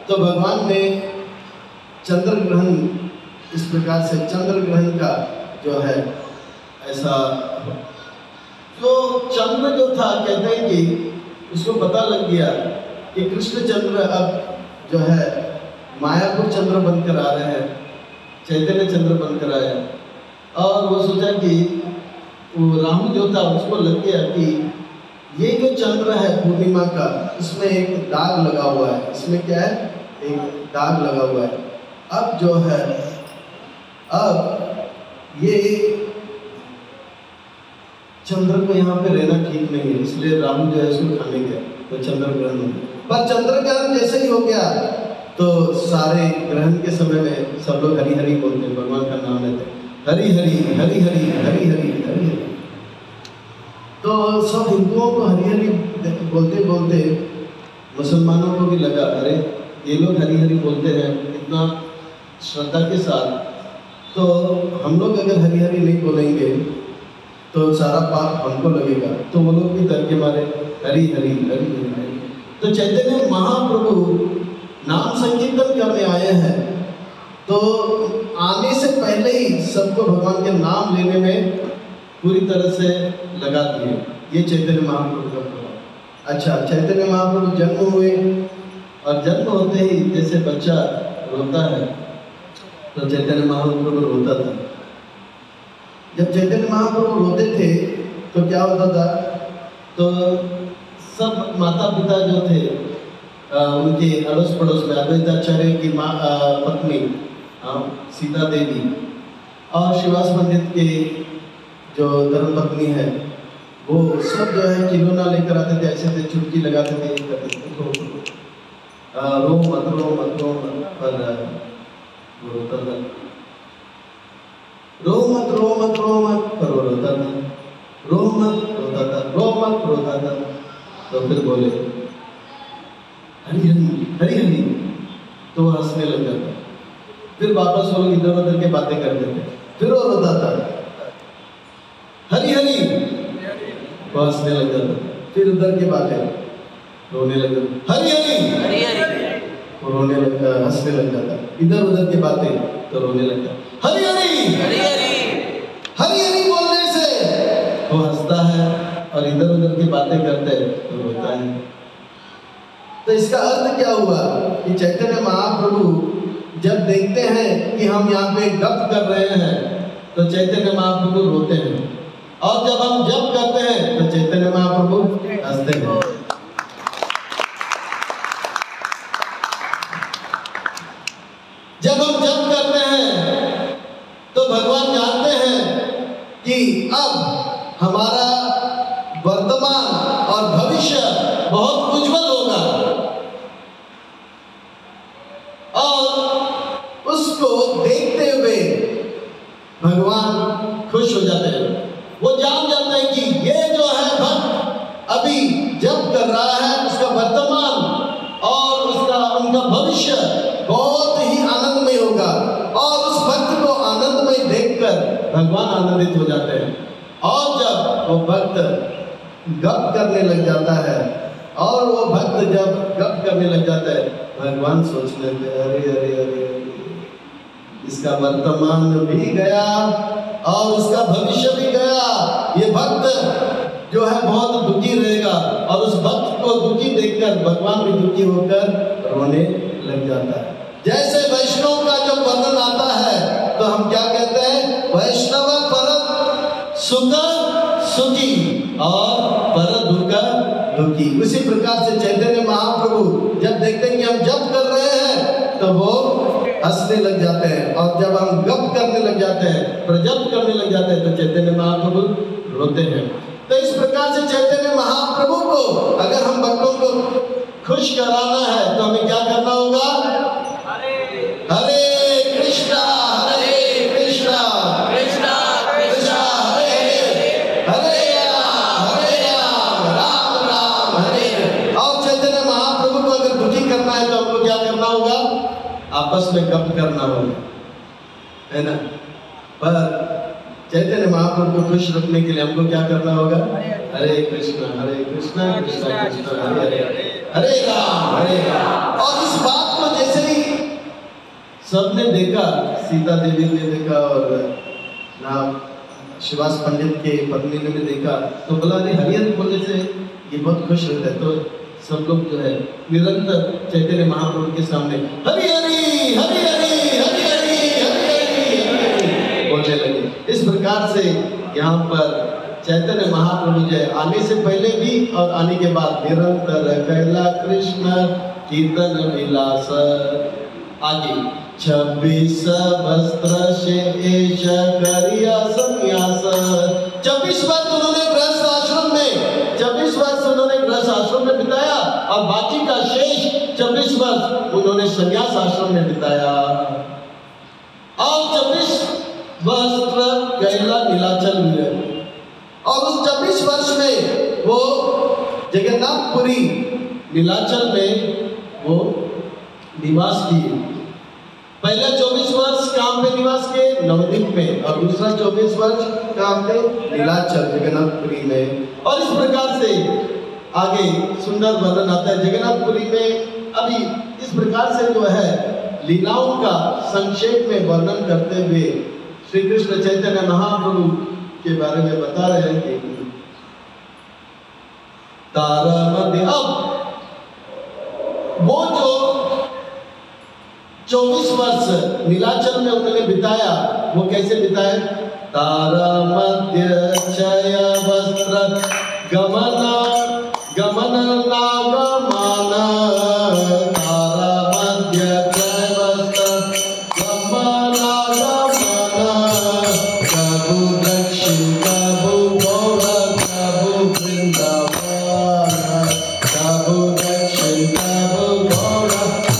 तो भगवान ने चंद्र ग्रहण, इस प्रकार से चंद्र ग्रहण का जो है ऐसा, जो चंद्र जो था, कहते हैं कि उसको पता लग गया कि कृष्ण चंद्र अब जो है मायापुर चंद्र बनकर आ रहे हैं, चैतन्य चंद्र बनकर आए। और वो सोचा कि वो राहु जो था उसको लग गया कि ये जो चंद्र है पूर्णिमा का, इसमें एक दाग लगा हुआ है। इसमें क्या है? एक दाग लगा हुआ है। अब जो है, अब ये चंद्र को यहाँ पे रहना ठीक नहीं है, इसलिए राहु जो है उसको खाने गया तो चंद्र ग्रहण हो गया। पर चंद्र ग्रहण जैसे ही हो गया तो सारे ग्रहण के समय में सब लोग हरि हरि बोलते हैं, भगवान का नाम लेते हैं, हरि हरि हरि हरि हरि हरि हरि हरि। तो सब हिंदुओं को हरि हरि बोलते बोलते मुसलमानों को भी लगा, अरे ये लोग हरि हरि बोलते हैं इतना श्रद्धा के साथ, तो हम लोग अगर हरि हरि नहीं बोलेंगे तो सारा पाप हमको लगेगा। तो वो लोग भी डर के मारे हरि हरि हरि हरि हरि। तो चैतन्य महाप्रभु नाम संकीर्तन करने आए हैं, तो आने से पहले ही सबको भगवान के नाम लेने में पूरी तरह से लगा दिए। ये चैतन्य महाप्रभु का प्रभाव। अच्छा, चैतन्य महाप्रभु जन्म हुए और जन्म होते ही जैसे बच्चा रोता है तो चैतन्य महाप्रभु रोता था। जब चैतन्य महाप्रभु रोते थे तो क्या होता था? तो सब माता पिता जो थे उनके अड़ोस पड़ोस में, अद्वैताचार्य की माँ पत्नी सीता देवी और श्रीवास पंडित के जो धर्मपत्नी है, वो सब जो है खिलौना लेकर आते थे, ऐसे थे, चुटकी लगाते थे, रो मत रो मत रो मत, पर वो रोता था। रो मत रो मत रो मत, पर वो रोता था। रो मत रोता था, रो मत रोता था। तो फिर बोले हरि हरि हरि हरि, तो वो हंसने लग जाता। फिर वापस वो लोग इधर उधर के बातें करते थे, फिर वो रोता था हरि हरि, वो हंसने लग जाता। फिर उधर के बातें रोने लग जाता, हरि हरि हरि हरि, वो रोने लगता, हंसने लग जाता। इधर उधर की बातें तो रोने लगता। हरि हरि हरि हरि हरि हरि बोलने से वो हंसता है और इधर उधर की बातें करते तो रोता है। तो इसका अर्थ क्या हुआ कि चैतन्य महाप्रभु जब देखते हैं कि हम यहाँ पे गप कर रहे हैं तो चैतन्य महाप्रभु रोते हैं, और जब हम जप करते हैं तो चैतन्य महाप्रभु हंसते हैं। बहुत उज्जवल होगा और उसको देखते हुए भगवान खुश हो जाते हैं। वो जान जाते हैं कि ये जो है भक्त अभी जप कर रहा है, उसका वर्तमान और उनका भविष्य बहुत ही आनंदमय होगा। और उस भक्त को आनंदमय देखकर भगवान आनंदित हो जाते हैं। और जब वो भक्त गप करने लग जाता है और वो भक्त जब गप करने लग जाता है, भगवान सोचने लगे अरे अरे अरे इसका वर्तमान भी गया और उसका भविष्य भी गया। ये भक्त जो है बहुत दुखी रहेगा। और उस भक्त को दुखी देखकर भगवान भी दुखी होकर रोने लग जाता है। जैसे वैष्णव का जो वर्णन आता है तो हम क्या कहते हैं, वैष्णव परम सुख सुखी और पर दुख दुखी। उसी प्रकार से चैतन्य महाप्रभु जब देखते हैं कि हम जप कर रहे हैं तो वो हंसने लग जाते हैं, और जब हम गप करने लग जाते हैं, प्रजप करने लग जाते हैं तो चैतन्य महाप्रभु रोते हैं। तो इस प्रकार से चैतन्य महाप्रभु को अगर हम भक्तों को खुश कराना है तो हमें क्या करना होगा, हरे कृष्णा कृष्णा कृष्णा हरे राम राम राम हरे। और चैतन्य महाप्रभु को अगर दुखी करना है तो हमको क्या करना होगा, आपस में गप करना होगा, है ना। पर चैतन्य महाप्रभु को खुश रखने के लिए हमको क्या करना होगा, हरे कृष्णा कृष्णा कृष्णा हरे हरे राम। और इस बात को जैसे ही सबने देखा, सीता देवी ने देखा और नाम शिवास पंडित के पत्नी ने भी देखा, तो बोला अरे हरिहर बोलने से ये बहुत खुश रहता है। तो सब लोग जो है निरंतर चैतन्य महाप्रभु के सामने हरि हरि हरि हरि हरि हरि हरि हरि बोलने लगे। इस प्रकार से यहाँ पर चैतन्य महाप्रभु जो है आने से पहले भी और आने के बाद निरंतर कैला कृष्ण कीर्तन विलास। आगे 26 वस्त्र शेष करिया संन्यास। 26 वर्ष उन्होंने गृहस्थ आश्रम में 26 वर्ष उन्होंने गृहस्थ आश्रम में बिताया और बाकी का शेष 26 वर्ष उन्होंने संन्यास आश्रम में बिताया। और 26 वस्त्र कैला नीलाचल हुए और उस 26 वर्ष में वो जगन्नाथपुरी नीलाचल में वो निवास किए। पहले 24 वर्ष काम पे निवास किए नवद्वीप में और दूसरा 24 वर्ष काम पे नीलाचल जगन्नाथपुरी में। और इस प्रकार से आगे सुंदर वर्णन आता है जगन्नाथपुरी में। अभी इस प्रकार से जो है लीलाओं का संक्षेप में वर्णन करते हुए श्री कृष्ण चैतन्य महाप्रभु के बारे में बता रहे हैं कि तारा मध्य अब वो जो 24 वर्ष नीलाचल में उन्होंने बिताया वो कैसे बिताए, तारा मध्य चय वस्त्र गमन गमन नागमान। तारा मध्य चय वस्त्र गमन नागमान। प्रभु दक्षिण प्रभु गौर प्रभु वृंदावन। प्रभु दक्षिण प्रभु गौर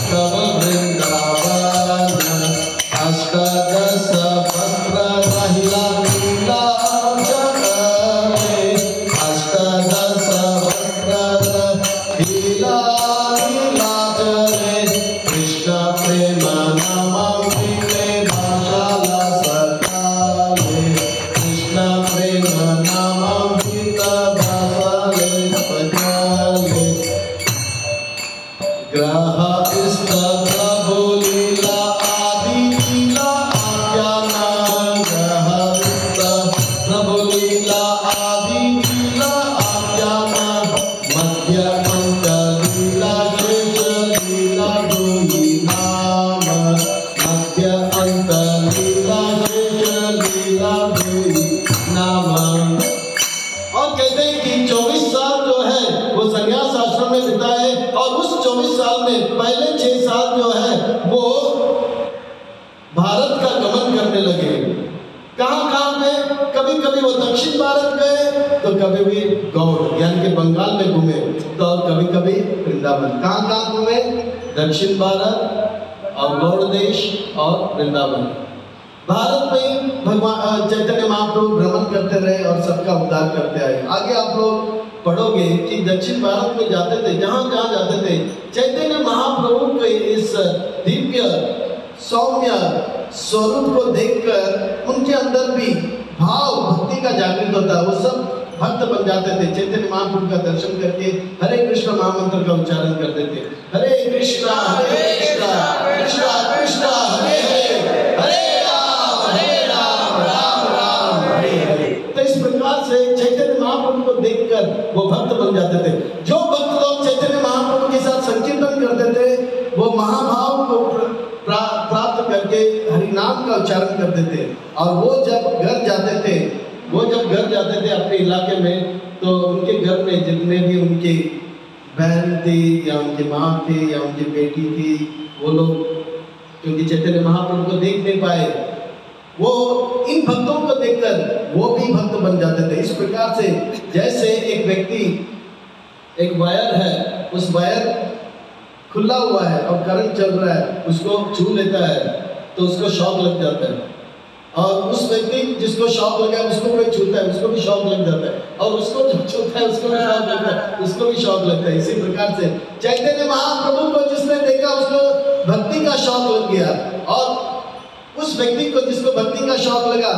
प्रभु वृंदावन। अष्टादश वस्त्र महिला लीला जगते। अष्टादश वस्त्र लीला लीला जगते। कृष्ण प्रेम नामामृते भाषाला सकाले। कृष्ण प्रेम नामामृत भाषाले पजाले। ग्रह इष्ट प्रभु लीला आदि लीला आज्ञान। ग्रह इष्ट प्रभु लीला आदि लीला आज्ञान। मध्य अंत लीला शेष लीला दुई नाम। मध्य अंत लीला शेष लीला दुई नाम। और कहते हैं कि 24 साल जो है वो संन्यास आश्रम में बिताए और उस 24 साल में पहले 6 साल जो है वो भारत का गमन करने लगे। कहाँ कहाँ पे, कभी कभी वो दक्षिण भारत गए तो कभी भी गौड़ यानी कि बंगाल में घूमे तो, और कभी कभी वृंदावन। कहाँ कहाँ घूमे? दक्षिण भारत और गौड़ देश और वृंदावन। भारत में भगवान चैतन्य महाप्रभु भ्रमण करते रहे और सबका उद्धार करते आए। आगे आप लोग पढ़ोगे कि दक्षिण भारत में जाते थे, जहाँ जहाँ जाते थे चैतन्य महाप्रभु के इस दिव्य सौम्य स्वरूप को देखकर उनके अंदर भी भाव भक्ति का जागृत होता है। वो सब भक्त बन जाते थे। चैतन्य महाप्रभु का दर्शन करके हरे कृष्ण महामंत्र का उच्चारण करते थे। हरे कृष्णा कृष्णा कृष्णा हरे हरे, हरे राम राम हरे हरे। तो इस प्रकार से चैतन्य महाप्रभु को देखकर वो भक्त बन जाते थे। जो भक्त लोग चैतन्य महाप्रभु के साथ संकीर्तन करते थे वो महाभाव को प्राप्त करके हरि नाम का उच्चारण करते थे। और वो जब घर जाते थे अपने इलाके में, तो उनके घर में जितने भी उनके बहन थी या उनके माँ थे या उनकी बेटी थी, वो लोग क्योंकि चैतन्य महाप्रभु को देख नहीं पाए, वो इन भक्तों को देखकर वो भी भक्त बन जाते थे। इस प्रकार से जैसे एक व्यक्ति, एक वायर है, उस वायर खुला हुआ है और करंट चल रहा है, उसको छू लेता है तो उसको शॉक लग जाता है। और उस व्यक्ति जिसको शॉक लगा है उसको कोई छूता है, उसको भी शॉक लग जाता है। और उसको जो छूता है उसको भी शॉक लगता है, उसको भी शॉक लगता है। इसी प्रकार से चैतन्य महाप्रभु को जिसने देखा उसको भक्ति का शौक लग गया, और उस व्यक्ति को जिसको भक्ति का शौक लगा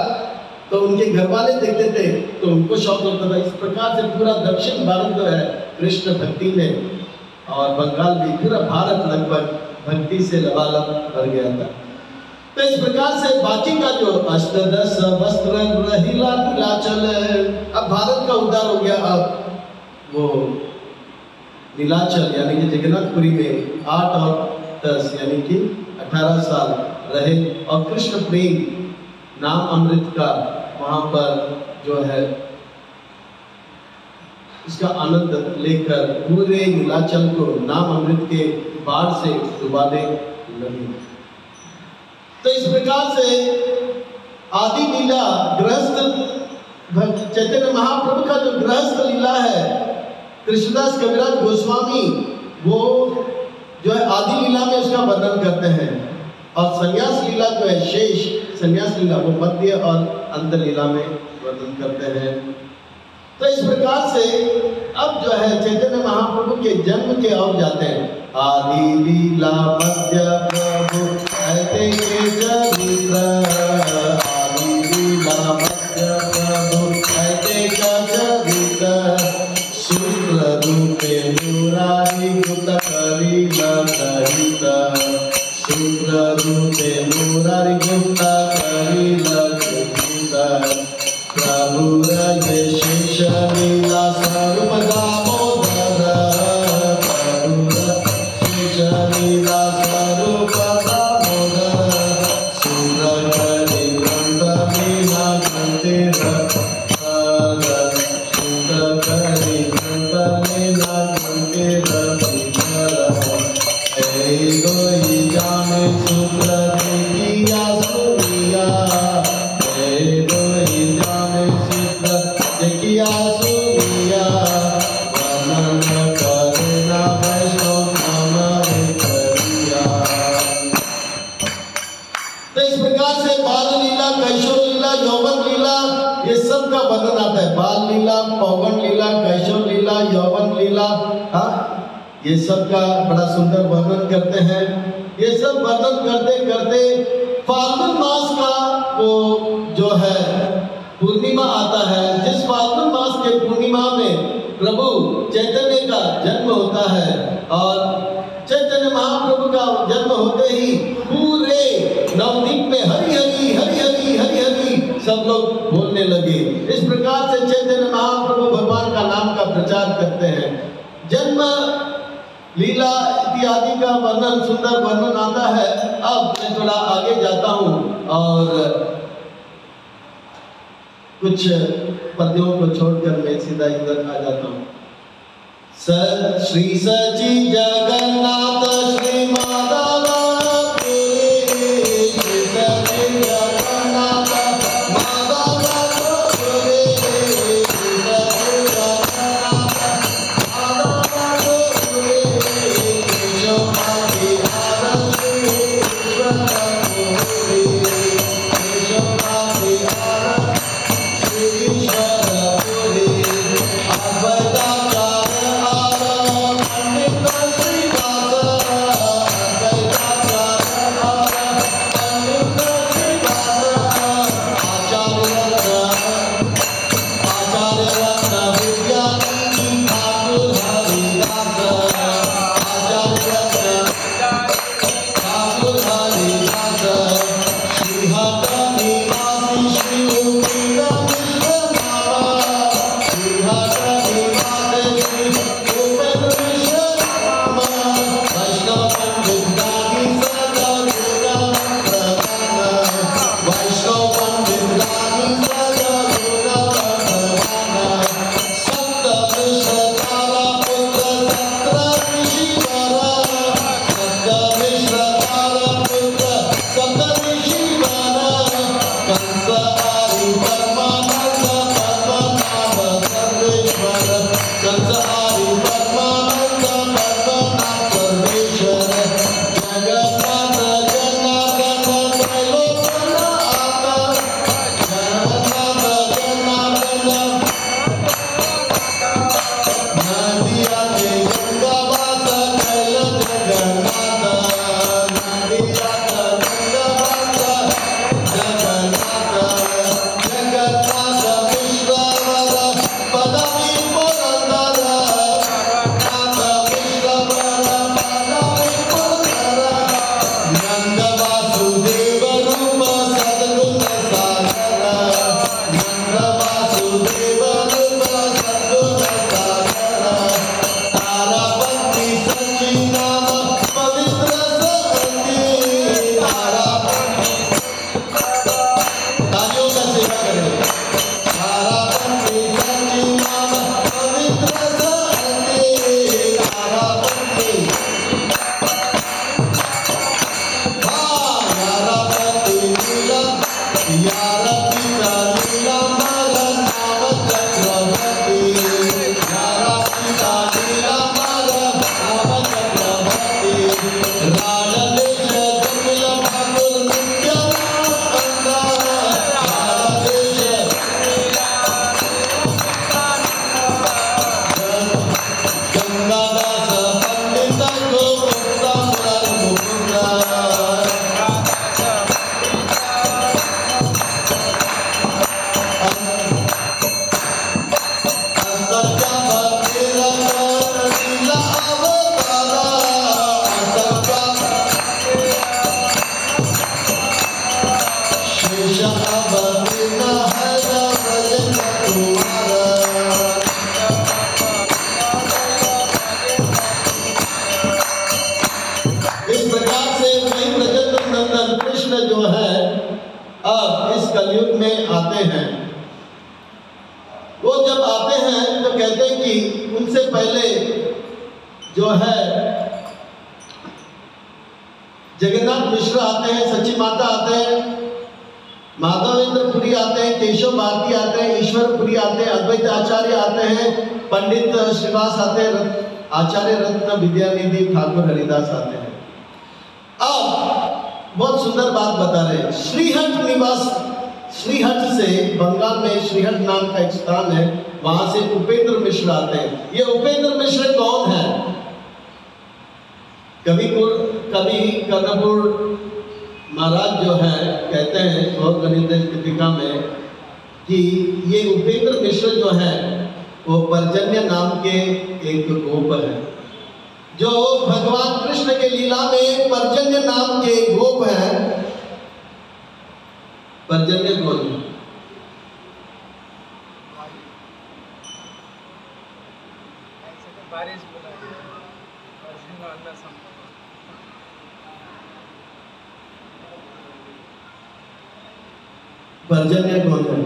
तो उनके घर वाले देखते थे तो उनको शौक लगता था। इस प्रकार से पूरा दक्षिण भारत जो है कृष्ण भक्ति में, और बंगाल भी, पूरा भारत लगभग भक्ति से लबालब भर गया था। तो इस प्रकार से बाकी का जो अष्टदश वस्त्र रहिला नीलाचल, अब भारत का उद्धार हो गया। अब वो नीलाचल यानी कि जगन्नाथपुरी में 8 और 10 यानी कि 18 साल रहे और कृष्ण प्रेम नाम अमृत का वहाँ पर जो है इसका आनंद लेकर पूरे नीलाचल को नाम अमृत के बाढ़ से डुबाने लगे। तो इस प्रकार से आदि लीला गृहस्थ चैतन्य महाप्रभु का जो गृहस्थ लीला है, कृष्णदास कविराज गोस्वामी वो जो है आदि लीला में उसका वर्णन करते हैं, और संन्यास लीला जो है शेष संन्यास लीला वो मध्य और अंत लीला में वर्णन करते हैं। तो इस प्रकार से अब जो है चैतन्य महाप्रभु के जन्म के ओर जाते हैं। आदि लीला मध्य प्रभु ऐते के चरित्र, आदि लीला मध्य प्रभु ऐते का चरित्र, शुक्र रूपे मुरारी गुप्त करीला सहित, शुक्र रूपे मुरारी गुप्त करीला सहित, प्रभु रहे शेष लीला स्वरूप दामोदर, प्रभु शेष लीला स्वरूप दामोदर, शुक्र करी ग्रंथ लीला ग्रंथे रघुवर, शुक्र करी ग्रंथ लीला ग्रंथे रघुवर, ऐ गोई जाने शुक्र देखिया सुनिया, ऐ गोई जाने शुक्र देखिया सुनिया, वर्णन करना वैष्णव हमारे करिया। तो इस प्रकार से बाल लीला, कैशोर लीला, यौवन लीला, ये सब का वर्णन आता है। बाल लीला, पौगंड लीला, कैशोर लीला, यौवन लीला, हाँ ये सब का बड़ा सुंदर वर्णन करते हैं। ये सब वर्णन करते करते फाल्गुन मास का वो जो है पूर्णिमा आता है, जिस फाल्गुन मास के पूर्णिमा में प्रभु चैतन्य का जन्म होता है, और चैतन्य महाप्रभु का जन्म होते ही पूरे नवद्वीप में हरि हरि हरि हरि हरि हरि सब लोग बोलने लगे। इस प्रकार से चैतन्य महाप्रभु भगवान का नाम का प्रचार करते हैं। जन्म लीला इत्यादि का वर्णन, सुंदर वर्णन आता है। अब मैं थोड़ा आगे जाता हूँ और कुछ पद्यों को छोड़कर मैं सीधा इधर आ जाता हूँ। श्री सची जगन्नाथ श्री माधव जगन्नाथ माधव जगन्नाथ मिश्र आते हैं, सच्ची माता आते हैं, माधवेंद्र पुरी आते हैं, केशव भारती आते हैं, ईश्वरपुरी आते हैं, अद्वैत आचार्य आते हैं, पंडित श्रीवास आते हैं, आचार्य रत्न विद्यानिधि ठाकुर हरिदास आते हैं। अब बहुत सुंदर बात बता रहे हैं, श्रीहट निवास, श्रीहट से बंगाल में श्रीहट नाम का एक स्थान है, वहां से उपेंद्र मिश्र आते हैं। ये उपेंद्र मिश्र कौन है? कभी कर्णपुर महाराज जो है कहते हैं बहुत गणित दीपिका में कि ये उपेंद्र मिश्र जो है वो पर्जन्य नाम के एक गोप है, जो भगवान कृष्ण के लीला में पर्जन्य नाम के गोप है। पर्जन्य कौन है? पर्जन्य कौन है?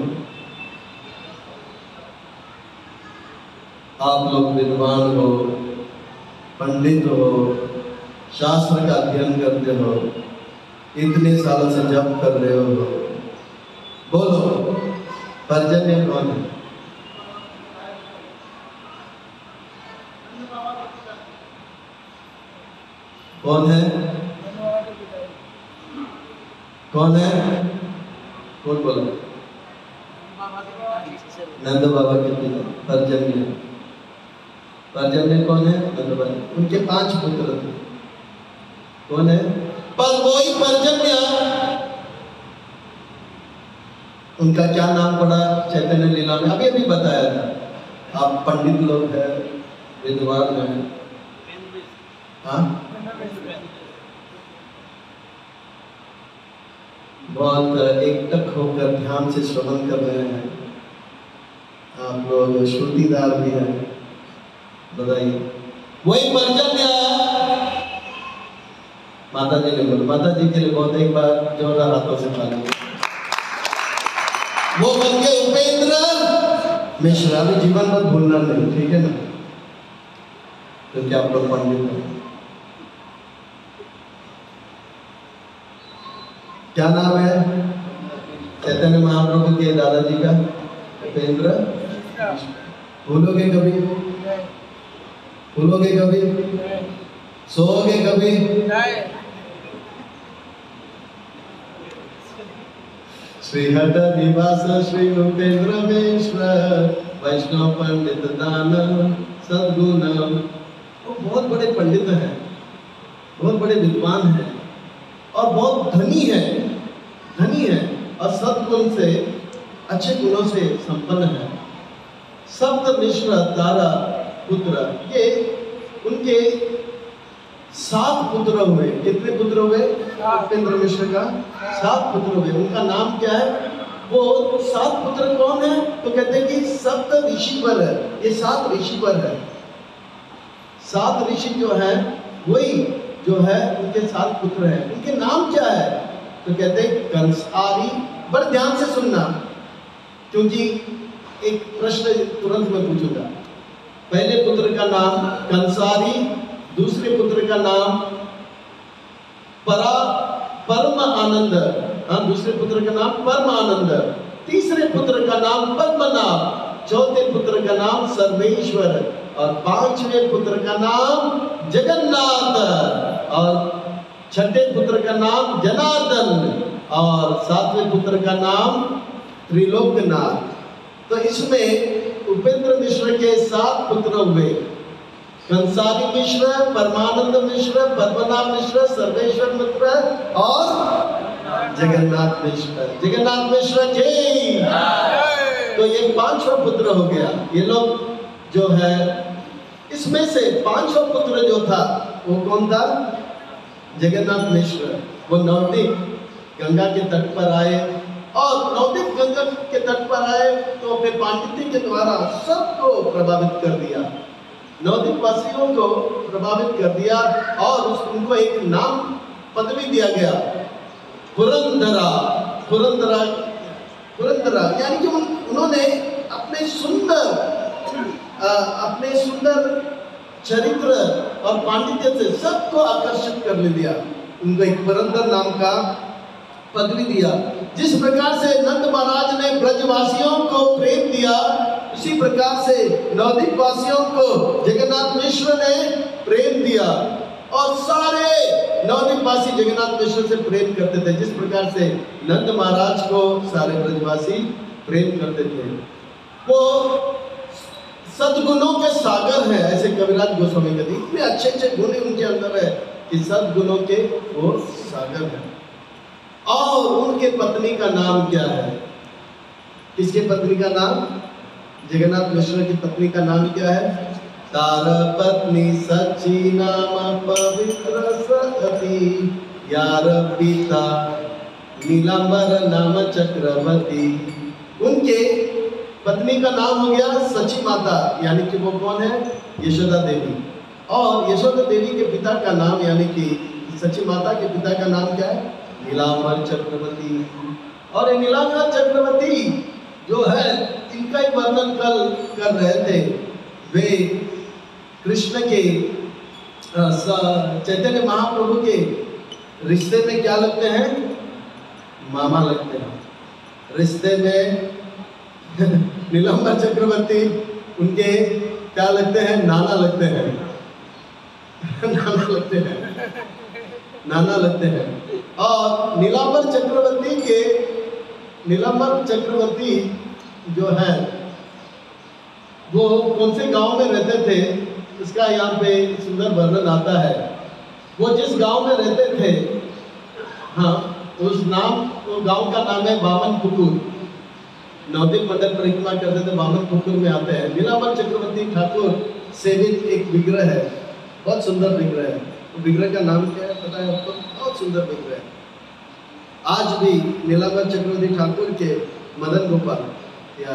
आप लोग विद्वान हो, पंडित हो, शास्त्र का अध्ययन करते हो, इतने सालों से जप कर रहे हो, बोलो पर्जन्य कौन है? कौन है? कौन है? कौन बोला? नंद बाबा के पिता पर्जन्य। पर्जन्य कौन है? नंद बाबा, उनके 5 पुत्र थे। कौन है? पर वही पर्जन्य, उनका क्या नाम पड़ा चैतन्य लीला में? अभी अभी बताया था। आप पंडित लोग हैं, विद्वान हैं, हाँ, बहुत एकटक होकर ध्यान से श्रवण कर रहे हैं। आप लोग श्रुतिदार भी हैं, बताइए। वही पर्जन्य माता जी ने बोला, माता जी के लिए बहुत एक बार जोरदार हाथों से ताली। वो बन गए उपेंद्र मिश्र। अभी जीवन भर भूलना नहीं, ठीक है ना? क्योंकि आप लोग पंडित हैं। क्या नाम है चैतन्य महाप्रभु के दादाजी का? उपेंद्र। भूलोगे कभी? भूलोगे कभी? सोओगे कभी? श्री हठ निवास श्री रूपेंद्र मिश्र वैष्णव पंडित दान सद्गुण। वो बहुत बड़े पंडित हैं, बहुत बड़े विद्वान हैं और बहुत धनी है और सद्गुण से, अच्छे गुणों से संपन्न है। सप्त मिश्र तारा पुत्र, ये उनके 7 पुत्र हुए। कितने पुत्र हुए? उपेंद्र मिश्र का 7 पुत्र हुए। उनका नाम क्या है? वो 7 पुत्र कौन है? तो कहते हैं कि सप्त ऋषिवर है। ये 7 ऋषिवर है। 7 ऋषि जो है वही जो है उनके 7 पुत्र हैं। उनके नाम क्या है? तो कहते हैं कंसारी। बड़े ध्यान से सुनना, क्योंकि एक प्रश्न तुरंत मैं पूछूंगा। पहले पुत्र का नाम कंसारी, दूसरे पुत्र का नाम परम आनंद, दूसरे पुत्र का नाम परम आनंद, तीसरे पुत्र का नाम पद्मनाभ, चौथे पुत्र का नाम सर्वेश्वर और 5वें पुत्र का नाम जगन्नाथ और छठे पुत्र का नाम जनार्दन और 7वें पुत्र का नाम त्रिलोकनाथ। तो इसमें उपेंद्र मिश्र के 7 पुत्र हुए। कंसारी मिश्र, परमानंद मिश्र, पद्मनाभ मिश्र, सर्वेश्वर मिश्र और जगन्नाथ मिश्र। जगन्नाथ मिश्र जय। तो ये 5वां पुत्र हो गया। ये लोग जो है, इसमें से 5वां पुत्र जो था वो कौन था? जगन्नाथ मिश्र। वो नवद्वीप गंगा के तट पर आए और नवद्वीप गंगा के तट पर आए तो अपने पांडित्य के द्वारा सबको प्रभावित कर दिया, नवद्वीप वासियों को प्रभावित कर दिया और उनको एक नाम पदवी दिया गया, पुरंदरा। पुरंदरा पुरंदरा यानी कि उन्होंने अपने सुंदर चरित्र और पांडित्य से सबको आकर्षित कर लिया। उनको एक पुरंदर नाम का पदवी दिया। जिस प्रकार से नंद महाराज ने ब्रजवासियों को प्रेम दिया, उसी प्रकार से नवद्वीप वासियों को जगन्नाथ मिश्र ने प्रेम दिया और सारे नवद्वीप वासी जगन्नाथ मिश्र से प्रेम करते थे। जिस प्रकार से नंद महाराज को सारे ब्रजवासी प्रेम करते थे। वो सद्गुणों के सागर है, ऐसे कविराज गोस्वामी कहते हैं। इतने अच्छे अच्छे गुण उनके अंदर है कि सद्गुणों के वो सागर है। और उनके पत्नी का नाम क्या है? किसके पत्नी का नाम? जगन्नाथ मिश्र की पत्नी का नाम क्या है? तारा पत्नी सची नाम पवित्र सती, यार पिता नीलांबर नाम चक्रवर्ती। उनके पत्नी का नाम हो गया सची माता, यानी कि वो कौन है? यशोदा देवी। और यशोदा देवी के पिता का नाम, यानी कि सची माता के पिता का नाम क्या है? नीलांबर चक्रवर्ती। और ये नीलांबर चक्रवर्ती जो है, इनका ही वर्णन कल कर रहे थे। वे कृष्ण के चैतन्य महाप्रभु के रिश्ते में क्या लगते हैं? मामा लगते हैं। रिश्ते में नीलांबर चक्रवर्ती उनके क्या लगते हैं? नाना लगते हैं। नाना लगते हैं, नाना लगते हैं। और नीलांबर चक्रवर्ती जो है वो कौन से गांव में रहते थे, इसका यहाँ पे सुंदर वर्णन आता है। वो जिस गांव में रहते थे, हाँ, उस गांव का नाम है बामनपुकुर। नवद्वीप मंडल परिक्रमा करते थे, बामनपुकुर में आते हैं। नीलांबर चक्रवर्ती ठाकुर सेवित एक विग्रह है, बहुत सुंदर विग्रह है। विग्रह का नाम क्या है पता है आपको? बहुत सुंदर विग्रह है। आज भी नीलांबर चक्रवर्ती ठाकुर के मदन गोपाल या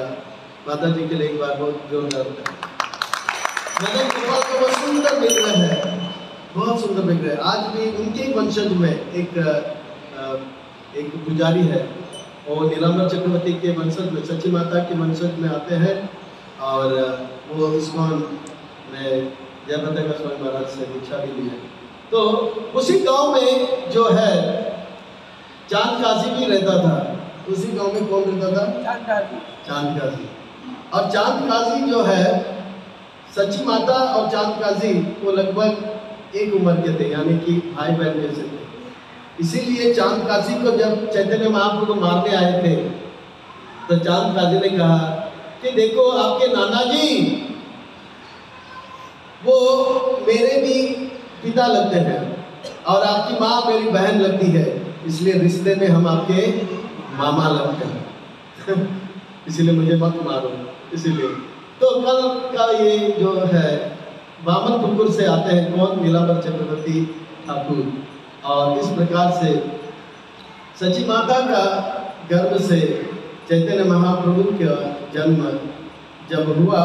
माता जी के लिए एक बार बहुत जोरदार होता है। मदन गोपाल का बहुत सुंदर विग्रह है, बहुत सुंदर विग्रह है। आज भी उनके वंशज में एक पुजारी है, और नीलांबर चक्रवर्ती के वंशज में, सची माता के वंशज में आते हैं। और वो इस्कॉन में जयप्रदा स्वामी महाराज से दीक्षा भी ली है। तो उसी गांव में जो है चांद काशी भी रहता था। उसी गांव में कौन रहता था? चांद काशी। और चांद काजी जो है, सच्ची माता और चांद काजी वो लगभग एक उम्र के थे, यानी कि भाई बहन जैसे थे। इसीलिए चांद काजी को जब चैतन्य महाप्रभु को मारने आए थे तो चांद काजी ने कहा कि देखो आपके नाना जी वो मेरे भी पिता लगते हैं और आपकी माँ मेरी बहन लगती है, इसलिए रिश्ते में हम आपके मामा लगते हैं इसीलिए मुझे मत मारो। इसीलिए तो कल का ये जो है वामनपुर से आते हैं कौन, नीलांबर चक्रवर्ती ठाकुर। और इस प्रकार से सच्ची माता का गर्भ से चैतन्य महाप्रभु का जन्म जब हुआ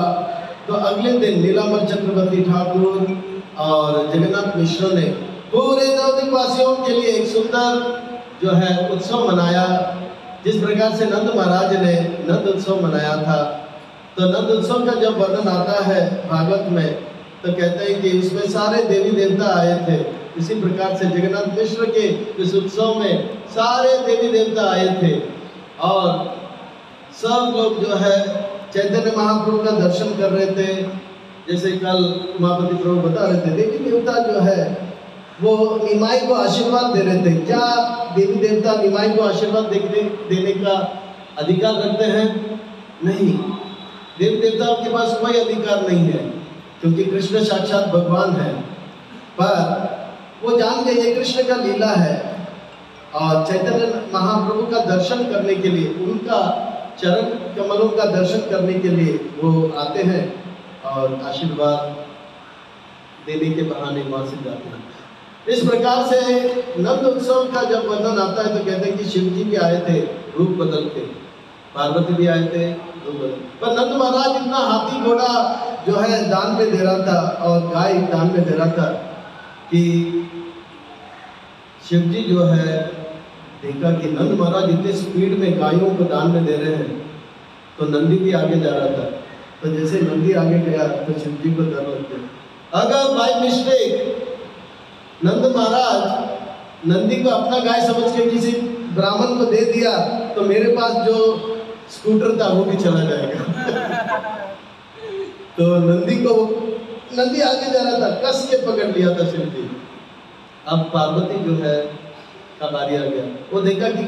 तो अगले दिन नीलांबर चक्रवर्ती ठाकुर और जगन्नाथ मिश्र ने पूरे नवद्वीप वासियों के लिए एक सुंदर जो है उत्सव मनाया। जिस प्रकार से नंद महाराज ने नंद उत्सव मनाया था, तो नंद उत्सव का जब वर्णन आता है भागवत में तो कहते हैं कि इसमें सारे देवी देवता आए थे। इसी प्रकार से जगन्नाथ मिश्र के इस उत्सव में सारे देवी देवता आए थे और सब लोग जो है चैतन्य महाप्रभु का दर्शन कर रहे थे। जैसे कल उमापति प्रभु बता रहे थे, देवी देवता जो है वो निमाई को आशीर्वाद दे रहे थे। क्या देवी देवता निमाई को आशीर्वाद देने का अधिकार रखते हैं? नहीं, देवी देवताओं के पास कोई अधिकार नहीं है, क्योंकि कृष्ण साक्षात भगवान है। पर वो जान गए ये कृष्ण का लीला है और चैतन्य महाप्रभु का दर्शन करने के लिए, उनका चरण कमलों का दर्शन करने के लिए वो आते हैं और आशीर्वाद देने के बहाने वहां से जाते हैं। इस प्रकार से नंद उत्सव का जब वर्णन आता है तो कहते हैं कि शिव जी भी आए थे रूप बदल के, पार्वती भी आए थे रूप बदल, पर नंद महाराज इतना हाथी घोड़ा जो है दान में दे रहा था और गाय दान में दे रहा था कि शिव जी जो है देखा कि नंद महाराज इतने स्पीड में गायों को दान में दे रहे हैं, तो नंदी भी आगे जा रहा था। तो जैसे नंदी आगे गया तो शिव जी को डर लग गया। अगर बाय मिस्टेक नंद महाराज नंदी को अपना गाय समझ के किसी ब्राह्मण को दे दिया तो मेरे पास जो स्कूटर था वो भी चला जाएगा तो नंदी आगे जा रहा था, कस के पकड़ लिया था शिव जी। अब पार्वती जो है का बारी आ गया, वो देखा कि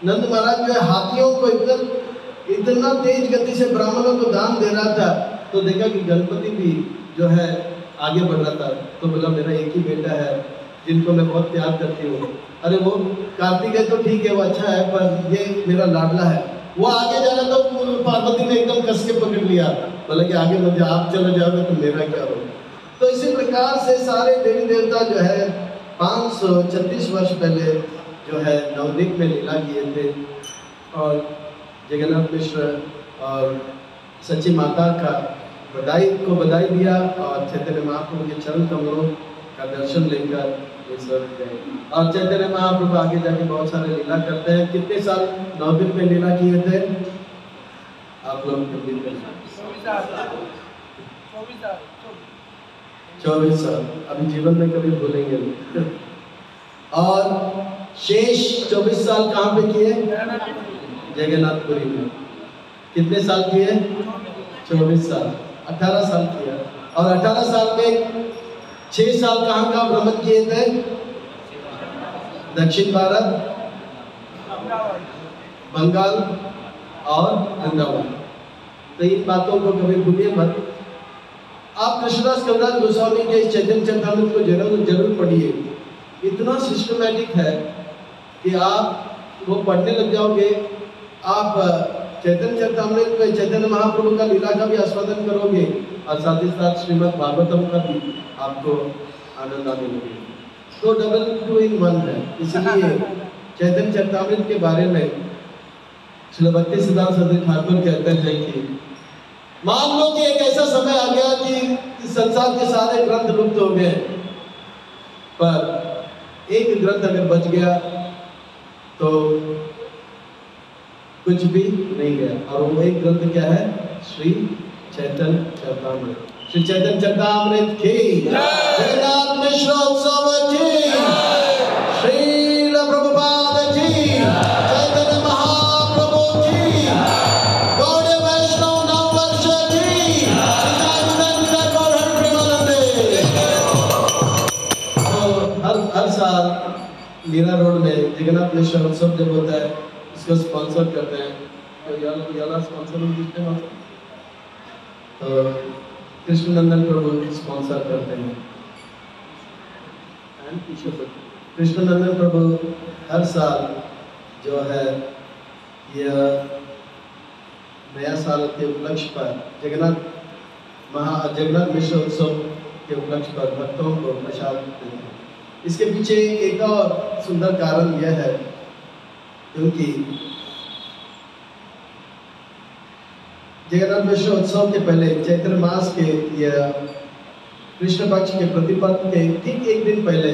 नंद महाराज जो है हाथियों को इतना तेज गति से ब्राह्मणों को दान दे रहा था, तो देखा कि गणपति भी जो है आगे बढ़ रहा था। तो बोला मेरा एक ही बेटा है जिनको मैं बहुत प्यार करती हूँ, अरे वो कार्तिक है तो ठीक है वो अच्छा है, पर ये मेरा लाडला है। वो आगे जा रहा तो पार्वती ने एकदम कस के पकड़ लिया, बोला कि आगे मत जाओ, आप चले जाओगे तो मेरा क्या होगा। तो इसी प्रकार से सारे देवी देवता जो है 536 वर्ष पहले जो है नवद्वीप में लीला किए थे और जगन्नाथ मिश्र और सच्ची माता का बधाई दिया और चैतन्य महाप्रभु के चरण कमलों का दर्शन लेकर ये सब गए। और चैतन्य महाप्रभु आगे जाके बहुत सारे लीला करते हैं। कितने साल नवद्वीप में लीला किए थे आप लोग? 24 साल। अभी जीवन में कभी भूलेंगे नहीं। और शेष 24 साल कहाँ पे किए? जगन्नाथपुरी में। कितने साल किए? 24 साल। 18 साल किया। और 18 साल में 6 साल कहाँ का भ्रमण किए थे? दक्षिण भारत, बंगाल और वृंदावन। तो इन बातों को कभी भूलिए मत। आप कृष्णदास कविराज गोस्वामी के चैतन्य चरितामृत को जरूर पढ़िए। इतना सिस्टमैटिक है कि आप वो पढ़ने लग जाओगे। आप चैतन्य चरितामृत में चैतन्य महाप्रभु का लीला का भी आस्वादन करोगे और साथ ही साथ श्रीमद् भागवतम का भी आपको आनंद आने लगेगा। तो डबल 2 in 1 है। इसलिए चैतन्य चरितामृत के बारे में श्री भक्ति सिद्धांत सरस्वती ठाकुर कहते हैं कि मान लो कि एक ऐसा समय आ गया कि संसार के सारे ग्रंथ लुप्त हो गए, पर एक ग्रंथ अगर बच गया तो कुछ भी नहीं गया। और वो एक ग्रंथ क्या है? श्री चैतन्य चरितामृत। श्री चैतन्य चरितामृत की जगन्नाथ मिश्र उत्सव की, श्रील प्रभुपाद की, चैतन्य महाप्रभु की, गौड़ीय वैष्णव नववर्ष साल मीरा रोड में जगन्नाथ मिश्र उत्सव जब होता है इसको स्पॉन्सर करते हैं। तो याला स्पॉन्सर किसने होता है? तो कृष्णनंदन प्रभु स्पॉन्सर करते हैं। कृष्णनंदन प्रभु हर साल जो है यह नया साल के उपलक्ष्य पर जगन्नाथ मिश्र उत्सव के उपलक्ष्य पर भक्तों को प्रसाद देते हैं। इसके पीछे एक और सुंदर कारण यह है क्योंकि जगन्नाथ मिश्र उत्सव के पहले चैत्र मास के या कृष्ण पक्ष के प्रतिपद के ठीक एक दिन पहले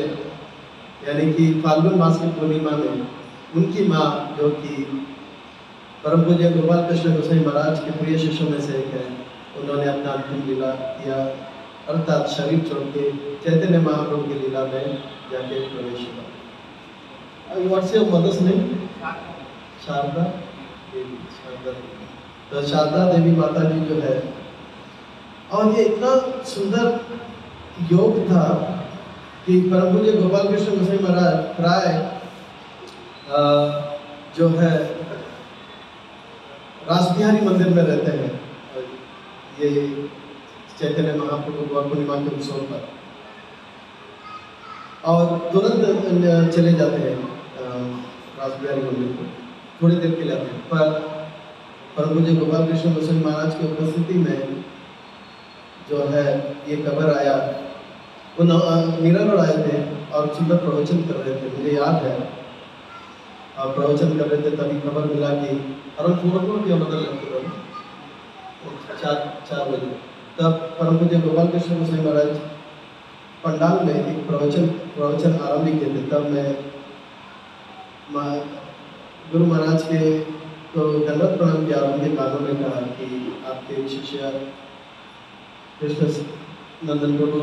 यानी कि फाल्गुन मास की पूर्णिमा में उनकी माँ जो कि परम पूज्य गोपाल कृष्ण गोसाई महाराज के प्रिय शिष्यों में से एक है, उन्होंने अपना अंतिम लीला किया अर्थात शरीर छोड़ के चैतन्य महाप्रभु की लीला में जाके प्रवेश किया। What's your mother's name? Sharada Devi. तो शारदा देवी माता जी जो है, और ये इतना सुंदर योग था कि परम पूज्य गोपाल कृष्ण गोसाई महाराज प्राय जो है रासबिहारी मंदिर में रहते हैं ये चैतन्य महाप्रभु पूर्णिमा के उत्सव पर, और तुरंत चले जाते हैं रासबिहारी मंदिर को, थोड़ी देर के लिए आते हैं। पर परम पूज्य गोपाल कृष्ण गोसाई महाराज की उपस्थिति में जो है ये खबर आया, वो मीरा रोड आए थे और सुंदर प्रवचन कर रहे थे, मुझे याद है, और प्रवचन कर रहे थे तभी खबर मिला कि अराउंड 4 o'clock 4 बजे तब परम पूज्य गोपाल कृष्ण गोसाई महाराज पंडाल में एक प्रवचन आरंभ किए थे। तब मैं गुरु महाराज के तो दंडवत प्रणाम किया, उनके कानों में कहा कि आपके शिष्य कृष्ण नंदन प्रभु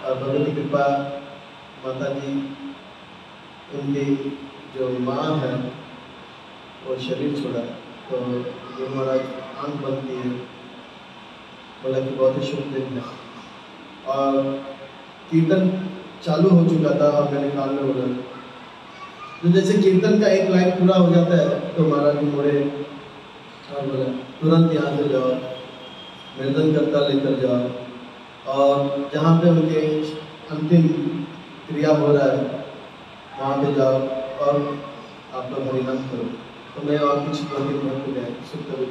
और भगवती कृपा माता जी उनकी जो माँ है वो शरीर छोड़ा। तो गुरु महाराज आंख बंद किए, बोला कि बहुत ही शुभ दिन है, और कीर्तन चालू हो चुका था और मैंने कान में बोला, तो जैसे कीर्तन का एक लाइन पूरा हो जाता है तो महाराज जी मोड़े और बोला तुरंत यहाँ से जाओ, मृदंग करता लेकर जाओ और जहाँ पे उनके अंतिम क्रिया हो रहा है वहाँ पे जाओ और आप लोग हरिनाम करो। तो मैं और कुछ 2-3 घंटे गए, सुबह भी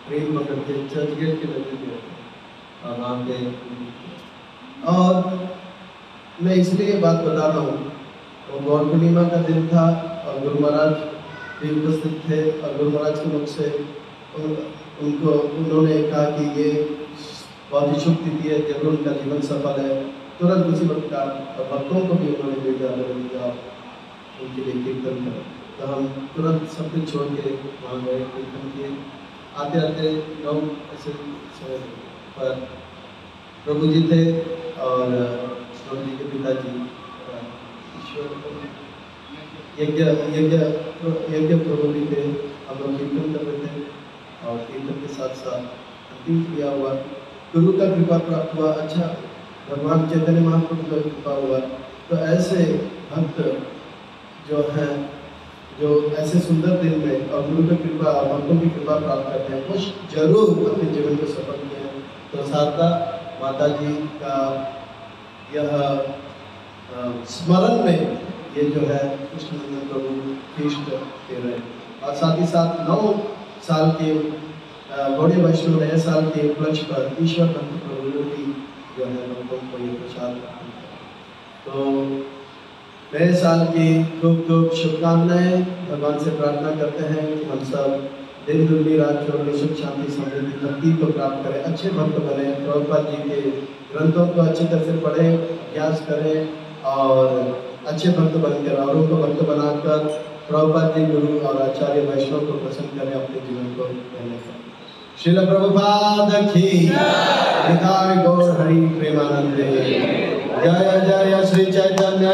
ट्रेन पकड़ के चर्च गेट के नजदीक गए और वहाँ पे, और मैं इसलिए ये बात बता रहा हूँ, वो गौर पूर्णिमा का दिन था और गुरु महाराज भी उपस्थित थे, और गुरु महाराज के मुख से उन्होंने कहा कि ये बहुत ही शुभ तिथि है, जरूर उनका जीवन सफल है। तुरंत उसी वक्त का भक्तों को भी उन्होंने भेजा जाओ उनके लिए कीर्तन करो। तो हम तुरंत सब कुछ छोड़ के वहाँ गए, कीर्तन किए। आते आते 9 ऐसे पर प्रभु जी थे और प्रभु जी के पिताजी यज्ञ प्रभु जी थे। हम लोग कीर्तन कर रहे थे और कीर्तन के साथ साथ अंतिम क्रिया हुआ, गुरु का कृपा प्राप्त हुआ। अच्छा, भगवान चैतन्य महाप्रभु का कृपा हुआ। तो ऐसे भक्त जो हैं, जो ऐसे सुंदर दिन में और गुरु की कृपा और भक्तों की कृपा प्राप्त करते हैं, वो जरूर अपने जीवन को सफल किए हैं। तो शारदा माता जी का यह स्मरण में ये जो है कृष्णनंदन प्रभु फीस्ट दे रहे हैं, और साथ ही साथ 9 साल के गौड़ीय वैष्णव नए साल के उपलक्ष्य पर ईश्वर भक्त प्रभु की जो है भक्तों को ये प्रसाद। तो नए साल की खूब खूब शुभकामनाएं। भगवान से प्रार्थना करते हैं कि हम सब दिन दुगनी रात चौगुनी सुख शांति समृद्धि भक्ति को प्राप्त करें, अच्छे भक्त बने, प्रभुपाद जी के ग्रंथों को अच्छी तरह से पढ़ें, अभ्यास करें और अच्छे भक्त बनकर औरों को भक्त बनाकर प्रभुपाद जी गुरु और आचार्य वैष्णव को प्रसन्न करें, अपने जीवन को रहने करें। श्रील प्रभुपाद की निताय गौर हरि प्रेमानंदे। जय जय श्री चैतन्य।